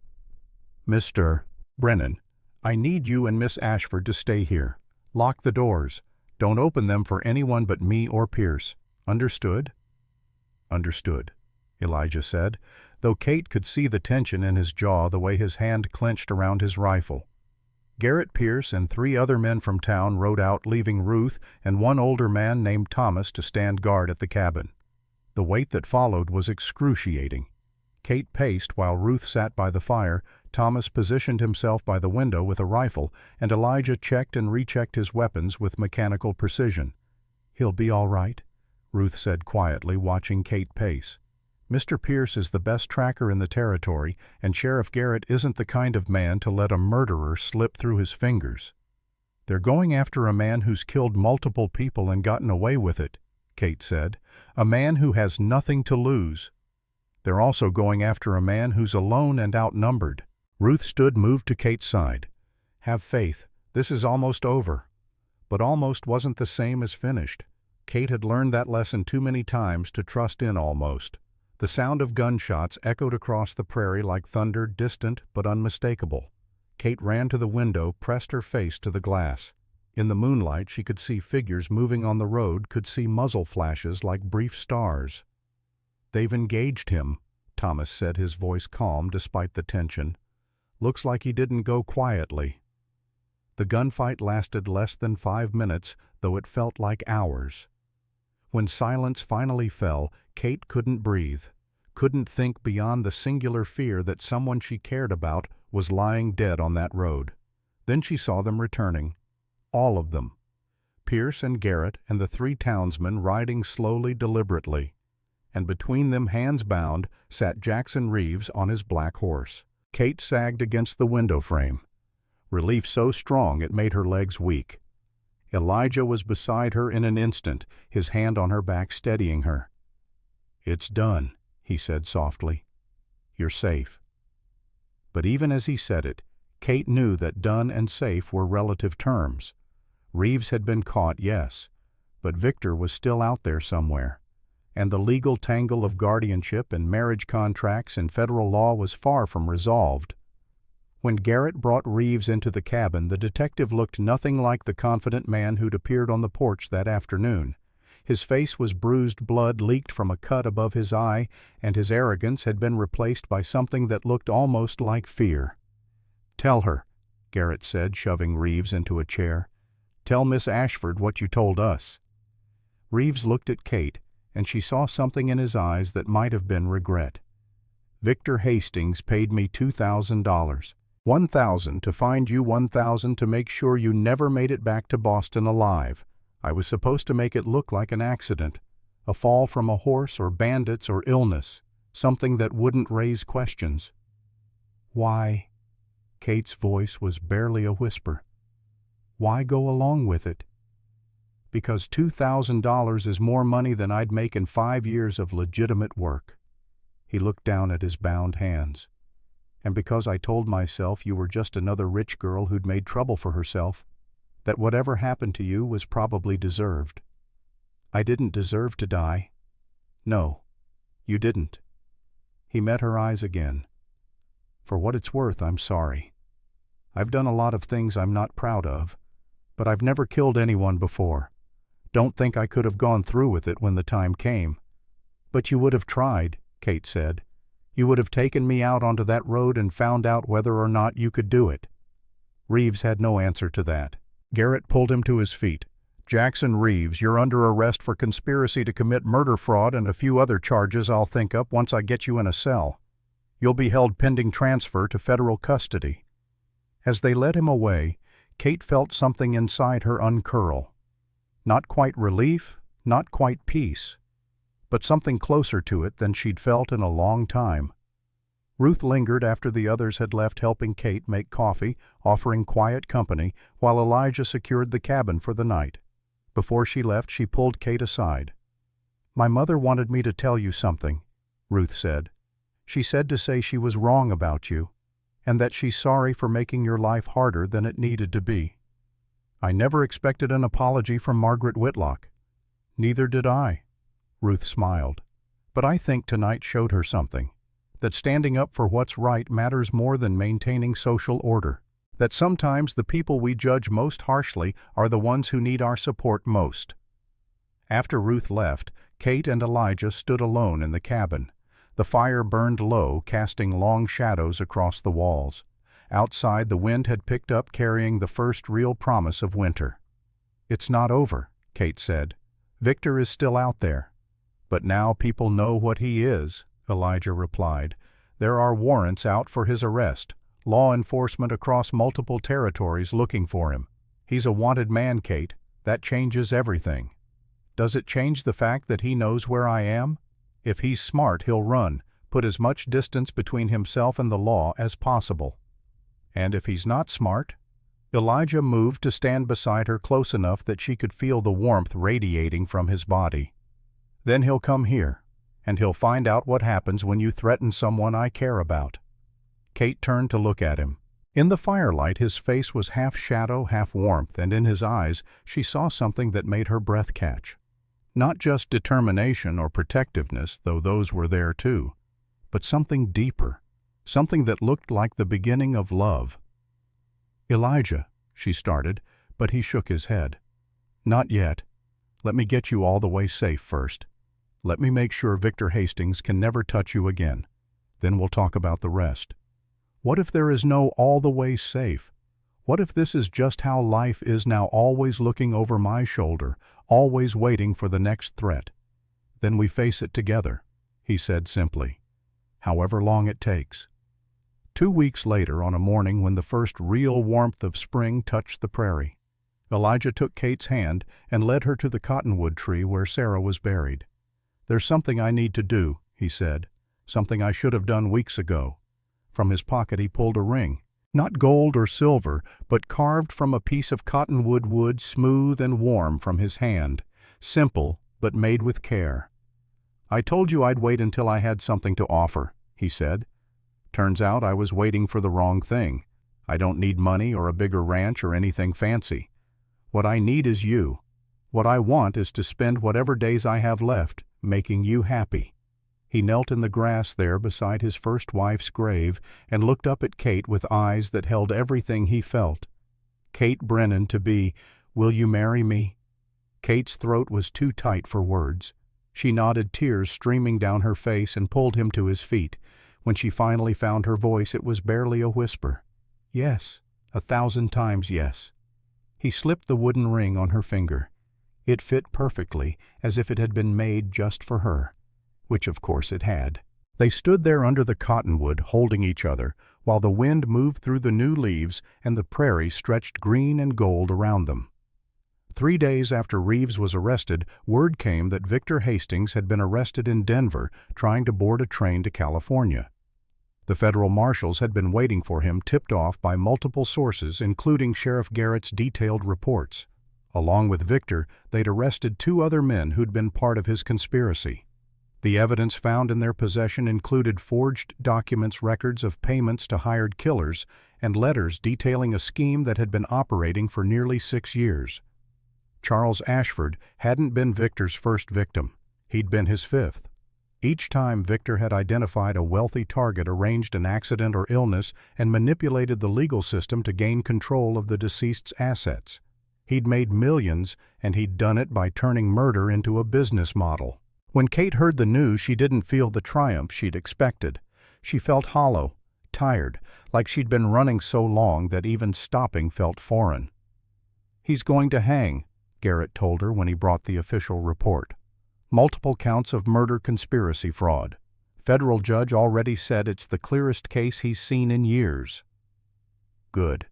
A: "Mr. Brennan, I need you and Miss Ashford to stay here. Lock the doors. Don't open them for anyone but me or Pierce. Understood?" "Understood," Elijah said, though Kate could see the tension in his jaw the way his hand clenched around his rifle. Garrett Pierce and 3 other men from town rode out, leaving Ruth and one older man named Thomas to stand guard at the cabin. The wait that followed was excruciating. Kate paced while Ruth sat by the fire, Thomas positioned himself by the window with a rifle, and Elijah checked and rechecked his weapons with mechanical precision. "He'll be all right," Ruth said quietly, watching Kate pace. "Mr. Pierce is the best tracker in the territory, and Sheriff Garrett isn't the kind of man to let a murderer slip through his fingers." "They're going after a man who's killed multiple people and gotten away with it," Kate said. "A man who has nothing to lose. They're also going after a man who's alone and outnumbered." Ruth stood moved to Kate's side. "Have faith. This is almost over." But almost wasn't the same as finished. Kate had learned that lesson too many times to trust in almost. The sound of gunshots echoed across the prairie like thunder, distant but unmistakable. Kate ran to the window, pressed her face to the glass. In the moonlight she could see figures moving on the road, could see muzzle flashes like brief stars. "They've engaged him," Thomas said, his voice calm despite the tension. "Looks like he didn't go quietly." The gunfight lasted less than 5 minutes, though it felt like hours. When silence finally fell, Kate couldn't breathe, couldn't think beyond the singular fear that someone she cared about was lying dead on that road. Then she saw them returning. All of them. Pierce and Garrett and the 3 townsmen riding slowly, deliberately. And between them, hands bound, sat Jackson Reeves on his black horse. Kate sagged against the window frame. Relief so strong it made her legs weak. Elijah was beside her in an instant, his hand on her back steadying her. "It's done," he said softly. "You're safe." But even as he said it, Kate knew that done and safe were relative terms. Reeves had been caught, yes, but Victor was still out there somewhere, and the legal tangle of guardianship and marriage contracts and federal law was far from resolved. When Garrett brought Reeves into the cabin, the detective looked nothing like the confident man who'd appeared on the porch that afternoon. His face was bruised, blood leaked from a cut above his eye, and his arrogance had been replaced by something that looked almost like fear. "Tell her," Garrett said, shoving Reeves into a chair. "Tell Miss Ashford what you told us." Reeves looked at Kate, and she saw something in his eyes that might have been regret. "Victor Hastings paid me $2,000. $1,000 to find you, $1,000 to make sure you never made it back to Boston alive. I was supposed to make it look like an accident, a fall from a horse or bandits or illness, something that wouldn't raise questions." "Why?" Kate's voice was barely a whisper. "Why go along with it?" "Because $2,000 is more money than I'd make in 5 years of legitimate work." He looked down at his bound hands. "And because I told myself you were just another rich girl who'd made trouble for herself, that whatever happened to you was probably deserved." "I didn't deserve to die." "No, you didn't." He met her eyes again. "For what it's worth, I'm sorry. I've done a lot of things I'm not proud of, but I've never killed anyone before. Don't think I could have gone through with it when the time came." "But you would have tried," Kate said. "You would have taken me out onto that road and found out whether or not you could do it." Reeves had no answer to that. Garrett pulled him to his feet. "Jackson Reeves, you're under arrest for conspiracy to commit murder fraud and a few other charges I'll think up once I get you in a cell. You'll be held pending transfer to federal custody." As they led him away, Kate felt something inside her uncurl. Not quite relief, not quite peace, but something closer to it than she'd felt in a long time. Ruth lingered after the others had left, helping Kate make coffee, offering quiet company, while Elijah secured the cabin for the night. Before she left, she pulled Kate aside. "My mother wanted me to tell you something," Ruth said. "She said to say she was wrong about you, and that she's sorry for making your life harder than it needed to be." "I never expected an apology from Margaret Whitlock." "Neither did I," Ruth smiled. "But I think tonight showed her something, that standing up for what's right matters more than maintaining social order, that sometimes the people we judge most harshly are the ones who need our support most." After Ruth left, Kate and Elijah stood alone in the cabin. The fire burned low, casting long shadows across the walls. Outside, the wind had picked up, carrying the first real promise of winter. "It's not over," Kate said. "Victor is still out there." "But now people know what he is," Elijah replied. "There are warrants out for his arrest, law enforcement across multiple territories looking for him. He's a wanted man, Kate. That changes everything." "Does it change the fact that he knows where I am? If he's smart, he'll run, put as much distance between himself and the law as possible." "And if he's not smart?" Elijah moved to stand beside her close enough that she could feel the warmth radiating from his body. "Then he'll come here, and he'll find out what happens when you threaten someone I care about." Kate turned to look at him. In the firelight, his face was half shadow, half warmth, and in his eyes she saw something that made her breath catch. Not just determination or protectiveness, though those were there too, but something deeper, something that looked like the beginning of love. "Elijah," she started, but he shook his head. "Not yet. Let me get you all the way safe first. Let me make sure Victor Hastings can never touch you again. Then we'll talk about the rest." What if there is no all the way safe? What if this is just how life is now, always looking over my shoulder, always waiting for the next threat? "Then we face it together," he said simply. "However long it takes." 2 weeks later, on a morning when the first real warmth of spring touched the prairie, Elijah took Kate's hand and led her to the cottonwood tree where Sarah was buried. "There's something I need to do," he said, "something I should have done weeks ago." From his pocket he pulled a ring, not gold or silver, but carved from a piece of cottonwood wood, smooth and warm from his hand, simple but made with care. "I told you I'd wait until I had something to offer," he said. "Turns out I was waiting for the wrong thing. I don't need money or a bigger ranch or anything fancy. What I need is you. What I want is to spend whatever days I have left making you happy." He knelt in the grass there beside his first wife's grave and looked up at Kate with eyes that held everything he felt. Kate Brennan to be, "Will you marry me?" Kate's throat was too tight for words. She nodded, tears streaming down her face, and pulled him to his feet. When she finally found her voice, it was barely a whisper. "Yes, 1,000 times yes." He slipped the wooden ring on her finger. It fit perfectly, as if it had been made just for her, which of course it had. They stood there under the cottonwood, holding each other, while the wind moved through the new leaves and the prairie stretched green and gold around them. 3 days after Reeves was arrested, word came that Victor Hastings had been arrested in Denver, trying to board a train to California. The federal marshals had been waiting for him, tipped off by multiple sources, including Sheriff Garrett's detailed reports. Along with Victor, they'd arrested 2 other men who'd been part of his conspiracy. The evidence found in their possession included forged documents, records of payments to hired killers, and letters detailing a scheme that had been operating for nearly 6 years. Charles Ashford hadn't been Victor's first victim. He'd been his 5th. Each time Victor had identified a wealthy target, arranged an accident or illness, and manipulated the legal system to gain control of the deceased's assets. He'd made millions, and he'd done it by turning murder into a business model. When Kate heard the news, she didn't feel the triumph she'd expected. She felt hollow, tired, like she'd been running so long that even stopping felt foreign. "He's going to hang," Garrett told her when he brought the official report. "Multiple counts of murder, conspiracy, fraud. Federal judge already said it's the clearest case he's seen in years." "Good,"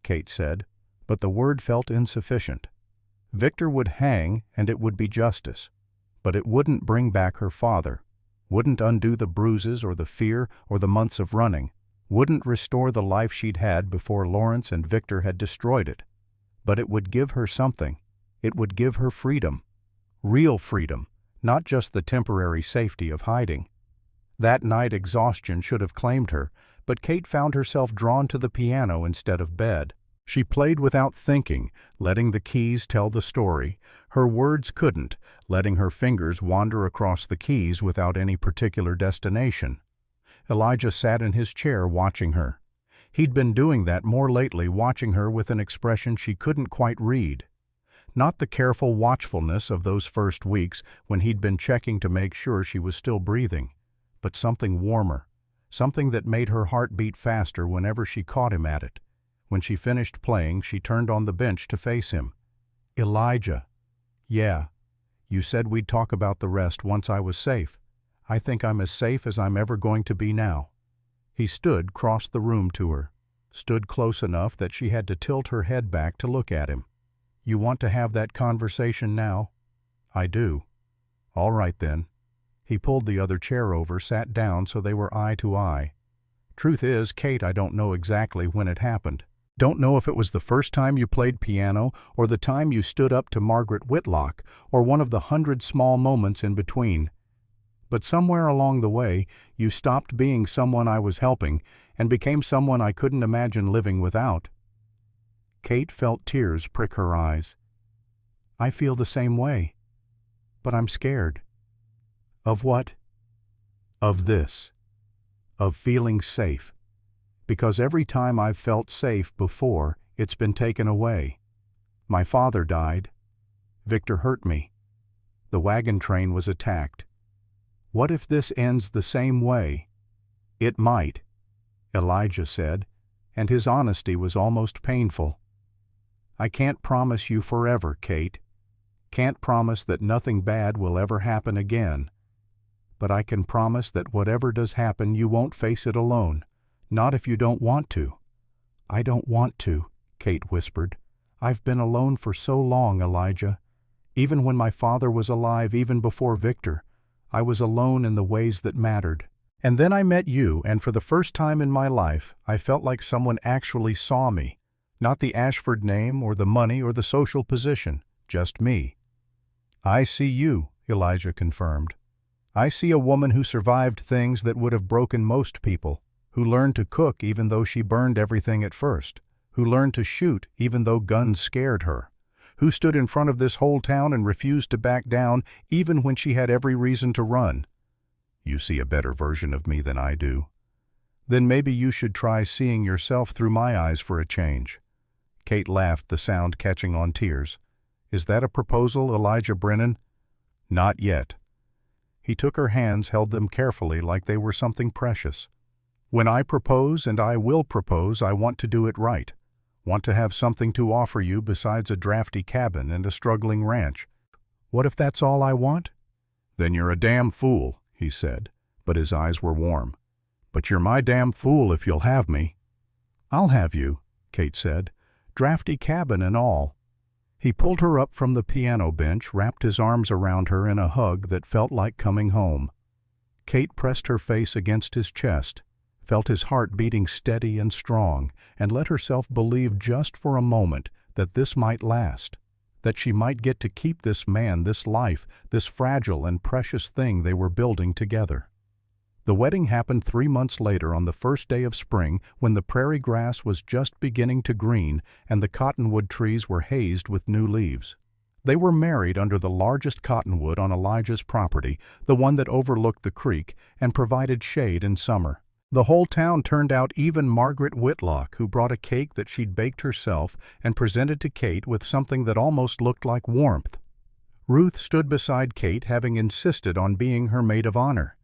A: Kate said, but the word felt insufficient. Victor would hang, and it would be justice. But it wouldn't bring back her father, wouldn't undo the bruises or the fear or the months of running, wouldn't restore the life she'd had before Lawrence and Victor had destroyed it. But it would give her something. It would give her freedom. Real freedom, not just the temporary safety of hiding. That night exhaustion should have claimed her, but Kate found herself drawn to the piano instead of bed. She played without thinking, letting the keys tell the story. Her words couldn't, letting her fingers wander across the keys without any particular destination. Elijah sat in his chair watching her. He'd been doing that more lately, watching her with an expression she couldn't quite read. Not the careful watchfulness of those first weeks when he'd been checking to make sure she was still breathing, but something warmer, something that made her heart beat faster whenever she caught him at it. When she finished playing, she turned on the bench to face him. "Elijah." "Yeah. You said we'd talk about the rest once I was safe. I think I'm as safe as I'm ever going to be now." He stood, crossed the room to her, stood close enough that she had to tilt her head back to look at him. "You want to have that conversation now?" "I do." "All right, then." He pulled the other chair over, sat down so they were eye to eye. "Truth is, Kate, I don't know exactly when it happened. Don't know if it was the first time you played piano, or the time you stood up to Margaret Whitlock, or one of the 100 small moments in between. But somewhere along the way, you stopped being someone I was helping and became someone I couldn't imagine living without." Kate felt tears prick her eyes. "I feel the same way. But I'm scared." "Of what?" "Of this. Of feeling safe. Because every time I've felt safe before, it's been taken away. My father died. Victor hurt me. The wagon train was attacked. What if this ends the same way?" "It might," Elijah said, and his honesty was almost painful. "I can't promise you forever, Kate. Can't promise that nothing bad will ever happen again. But I can promise that whatever does happen, you won't face it alone. Not if you don't want to." "I don't want to," Kate whispered. "I've been alone for so long, Elijah. Even when my father was alive, even before Victor, I was alone in the ways that mattered. And then I met you, and for the first time in my life, I felt like someone actually saw me. Not the Ashford name or the money or the social position, just me." "I see you," Elijah confirmed. "I see a woman who survived things that would have broken most people, who learned to cook even though she burned everything at first, who learned to shoot even though guns scared her, who stood in front of this whole town and refused to back down even when she had every reason to run. You see a better version of me than I do. Then maybe you should try seeing yourself through my eyes for a change." Kate laughed, the sound catching on tears. "Is that a proposal, Elijah Brennan?" "Not yet." He took her hands, held them carefully like they were something precious. "When I propose, and I will propose, I want to do it right. Want to have something to offer you besides a drafty cabin and a struggling ranch. What if that's all I want?" "Then you're a damn fool," he said, but his eyes were warm. "But you're my damn fool if you'll have me." "I'll have you," Kate said, "drafty cabin and all." He pulled her up from the piano bench, wrapped his arms around her in a hug that felt like coming home. Kate pressed her face against his chest, felt his heart beating steady and strong, and let herself believe just for a moment that this might last, that she might get to keep this man, this life, this fragile and precious thing they were building together. The wedding happened 3 months later on the first day of spring, when the prairie grass was just beginning to green and the cottonwood trees were hazed with new leaves. They were married under the largest cottonwood on Elijah's property, the one that overlooked the creek and provided shade in summer. The whole town turned out, even Margaret Whitlock, who brought a cake that she'd baked herself and presented to Kate with something that almost looked like warmth. Ruth stood beside Kate, having insisted on being her maid of honor.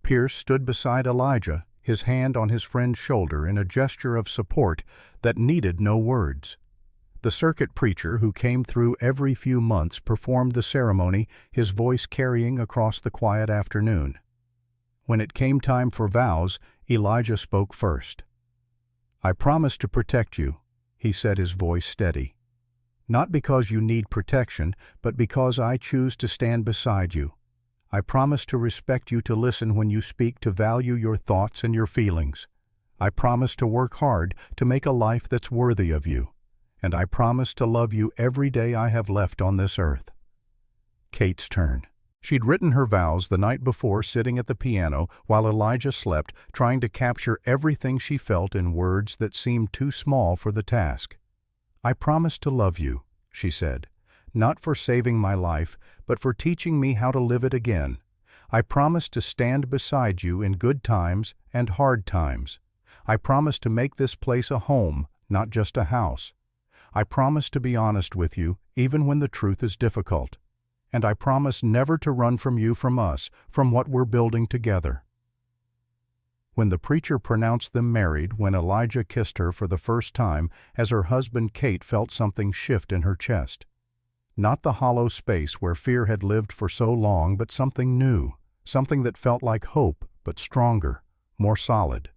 A: Pierce stood beside Elijah, his hand on his friend's shoulder in a gesture of support that needed no words. The circuit preacher, who came through every few months, performed the ceremony, his voice carrying across the quiet afternoon. When it came time for vows, Elijah spoke first. "I promise to protect you," he said, his voice steady. "Not because you need protection, but because I choose to stand beside you. I promise to respect you, to listen when you speak, to value your thoughts and your feelings. I promise to work hard to make a life that's worthy of you. And I promise to love you every day I have left on this earth." Kate's turn. She'd written her vows the night before, sitting at the piano while Elijah slept, trying to capture everything she felt in words that seemed too small for the task. "I promise to love you," she said, "not for saving my life, but for teaching me how to live it again. I promise to stand beside you in good times and hard times. I promise to make this place a home, not just a house. I promise to be honest with you, even when the truth is difficult. And I promise never to run from you, from us, from what we're building together." When the preacher pronounced them married, when Elijah kissed her for the first time, as her husband, Kate felt something shift in her chest. Not the hollow space where fear had lived for so long, but something new, something that felt like hope, but stronger, more solid.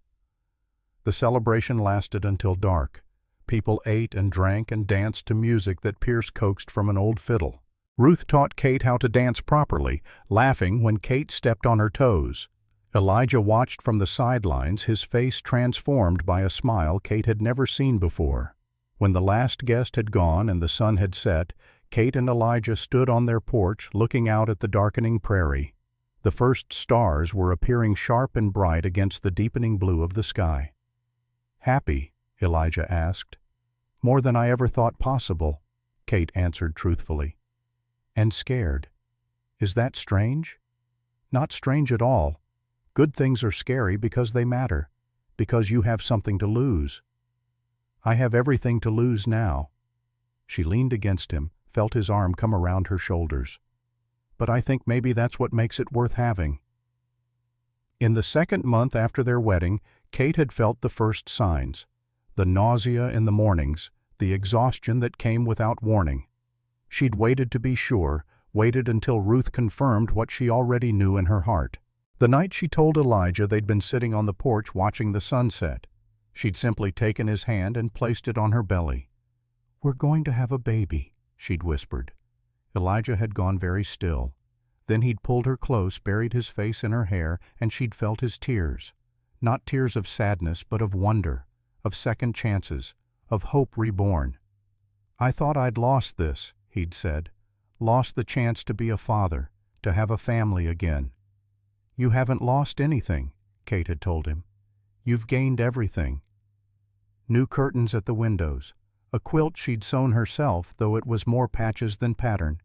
A: The celebration lasted until dark. People ate and drank and danced to music that Pierce coaxed from an old fiddle. Ruth taught Kate how to dance properly, laughing when Kate stepped on her toes. Elijah watched from the sidelines, his face transformed by a smile Kate had never seen before. When the last guest had gone and the sun had set, Kate and Elijah stood on their porch, looking out at the darkening prairie. The first stars were appearing sharp and bright against the deepening blue of the sky. "Happy?" Elijah asked. "More than I ever thought possible," Kate answered truthfully. "And scared. Is that strange?" "Not strange at all. Good things are scary because they matter, because you have something to lose." "I have everything to lose now." She leaned against him, felt his arm come around her shoulders. "But I think maybe that's what makes it worth having." In the second month after their wedding, Kate had felt the first signs. The nausea in the mornings, the exhaustion that came without warning. She'd waited to be sure, waited until Ruth confirmed what she already knew in her heart. The night she told Elijah they'd been sitting on the porch watching the sunset. She'd simply taken his hand and placed it on her belly. "We're going to have a baby," she'd whispered. Elijah had gone very still. Then he'd pulled her close, buried his face in her hair, and she'd felt his tears. Not tears of sadness, but of wonder, of second chances, of hope reborn. "I thought I'd lost this," he'd said. "Lost the chance to be a father, to have a family again." "You haven't lost anything," Kate had told him. "You've gained everything." New curtains at the windows, a quilt she'd sewn herself, though it was more patches than pattern,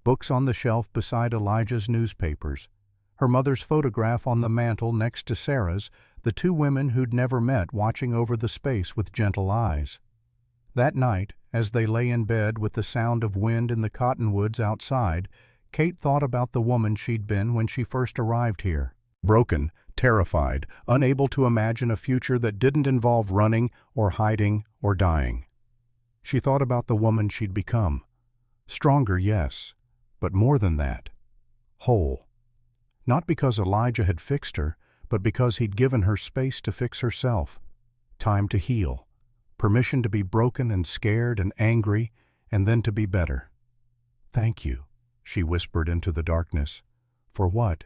A: books on the shelf beside Elijah's newspapers, her mother's photograph on the mantel next to Sarah's, the two women who'd never met watching over the space with gentle eyes. That night, as they lay in bed with the sound of wind in the cottonwoods outside, Kate thought about the woman she'd been when she first arrived here. Broken, terrified, unable to imagine a future that didn't involve running or hiding or dying. She thought about the woman she'd become. Stronger, yes, but more than that. Whole. Not because Elijah had fixed her, but because he'd given her space to fix herself. Time to heal. Permission to be broken and scared and angry, and then to be better. "Thank you," she whispered into the darkness. "For what?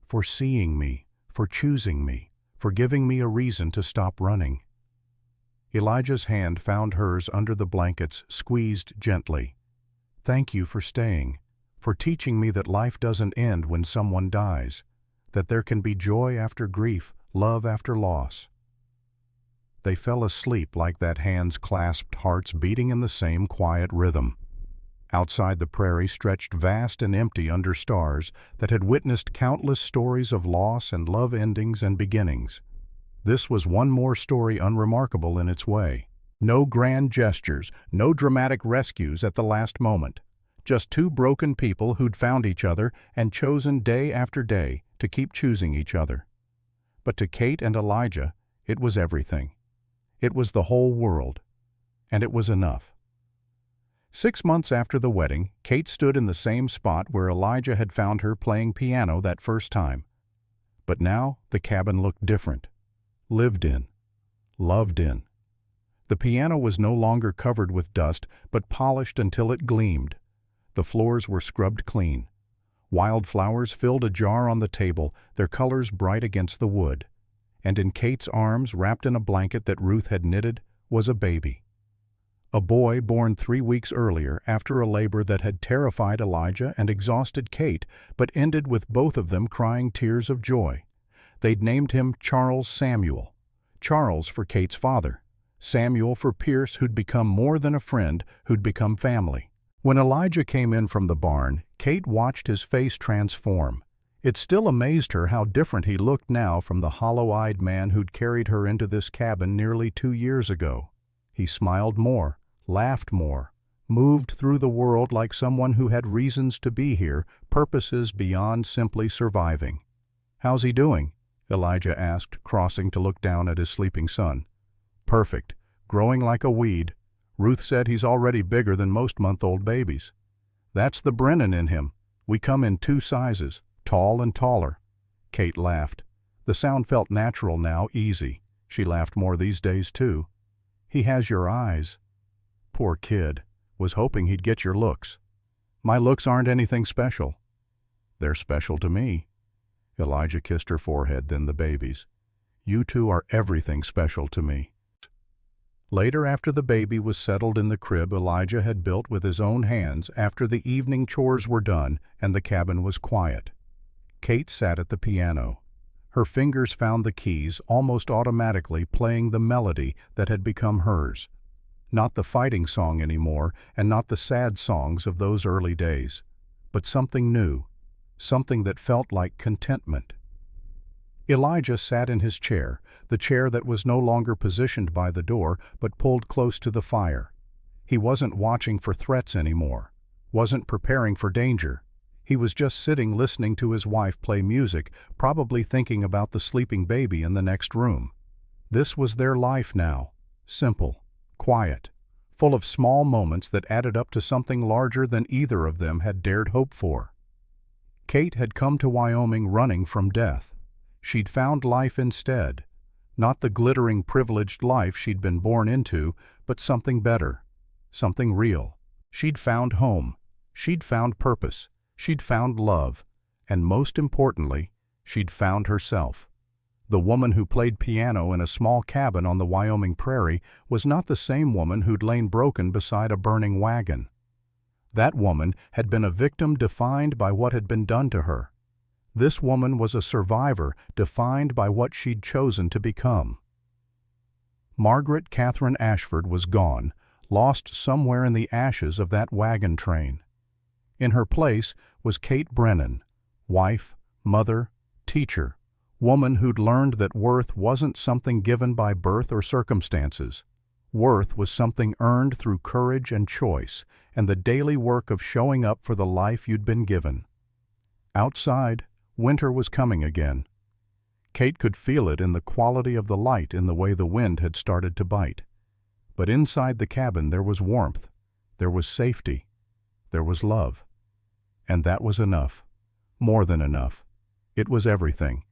A: For seeing me, for choosing me, for giving me a reason to stop running." Elijah's hand found hers under the blankets, squeezed gently. "Thank you for staying, for teaching me that life doesn't end when someone dies, that there can be joy after grief, love after loss." They fell asleep like that, hands clasped, hearts beating in the same quiet rhythm. Outside, the prairie stretched vast and empty under stars that had witnessed countless stories of loss and love endings and beginnings. This was one more story unremarkable in its way. No grand gestures, no dramatic rescues at the last moment. Just two broken people who'd found each other and chosen day after day to keep choosing each other. But to Kate and Elijah, it was everything. It was the whole world. And it was enough. 6 months after the wedding, Kate stood in the same spot where Elijah had found her playing piano that first time. But now the cabin looked different. Lived in. Loved in. The piano was no longer covered with dust, but polished until it gleamed. The floors were scrubbed clean. Wildflowers filled a jar on the table, their colors bright against the wood. And in Kate's arms, wrapped in a blanket that Ruth had knitted, was a baby. A boy born 3 weeks earlier after a labor that had terrified Elijah and exhausted Kate, but ended with both of them crying tears of joy. They'd named him Charles Samuel. Charles for Kate's father. Samuel for Pierce, who'd become more than a friend, who'd become family. When Elijah came in from the barn, Kate watched his face transform. It still amazed her how different he looked now from the hollow-eyed man who'd carried her into this cabin nearly 2 years ago. He smiled more, laughed more, moved through the world like someone who had reasons to be here, purposes beyond simply surviving. "How's he doing?" Elijah asked, crossing to look down at his sleeping son. "Perfect, growing like a weed. Ruth said he's already bigger than most month-old babies. That's the Brennan in him. We come in 2 sizes, tall and taller." Kate laughed. The sound felt natural now, easy. She laughed more these days, too. "He has your eyes." "Poor kid. Was hoping he'd get your looks." "My looks aren't anything special." "They're special to me." Elijah kissed her forehead, then the baby's. "You two are everything special to me." Later, after the baby was settled in the crib Elijah had built with his own hands, after the evening chores were done and the cabin was quiet, Kate sat at the piano. Her fingers found the keys almost automatically, playing the melody that had become hers. Not the fighting song anymore, and not the sad songs of those early days, but something new, something that felt like contentment. Elijah sat in his chair, the chair that was no longer positioned by the door, but pulled close to the fire. He wasn't watching for threats anymore, wasn't preparing for danger. He was just sitting listening to his wife play music, probably thinking about the sleeping baby in the next room. This was their life now, simple, quiet, full of small moments that added up to something larger than either of them had dared hope for. Kate had come to Wyoming running from death. She'd found life instead, not the glittering privileged life she'd been born into, but something better, something real. She'd found home, she'd found purpose, she'd found love, and most importantly, she'd found herself. The woman who played piano in a small cabin on the Wyoming prairie was not the same woman who'd lain broken beside a burning wagon. That woman had been a victim defined by what had been done to her. This woman was a survivor defined by what she'd chosen to become. Margaret Catherine Ashford was gone, lost somewhere in the ashes of that wagon train. In her place was Kate Brennan, wife, mother, teacher, woman who'd learned that worth wasn't something given by birth or circumstances. Worth was something earned through courage and choice, and the daily work of showing up for the life you'd been given. Outside, winter was coming again. Kate could feel it in the quality of the light, in the way the wind had started to bite. But inside the cabin there was warmth, there was safety, there was love. And that was enough. More than enough. It was everything.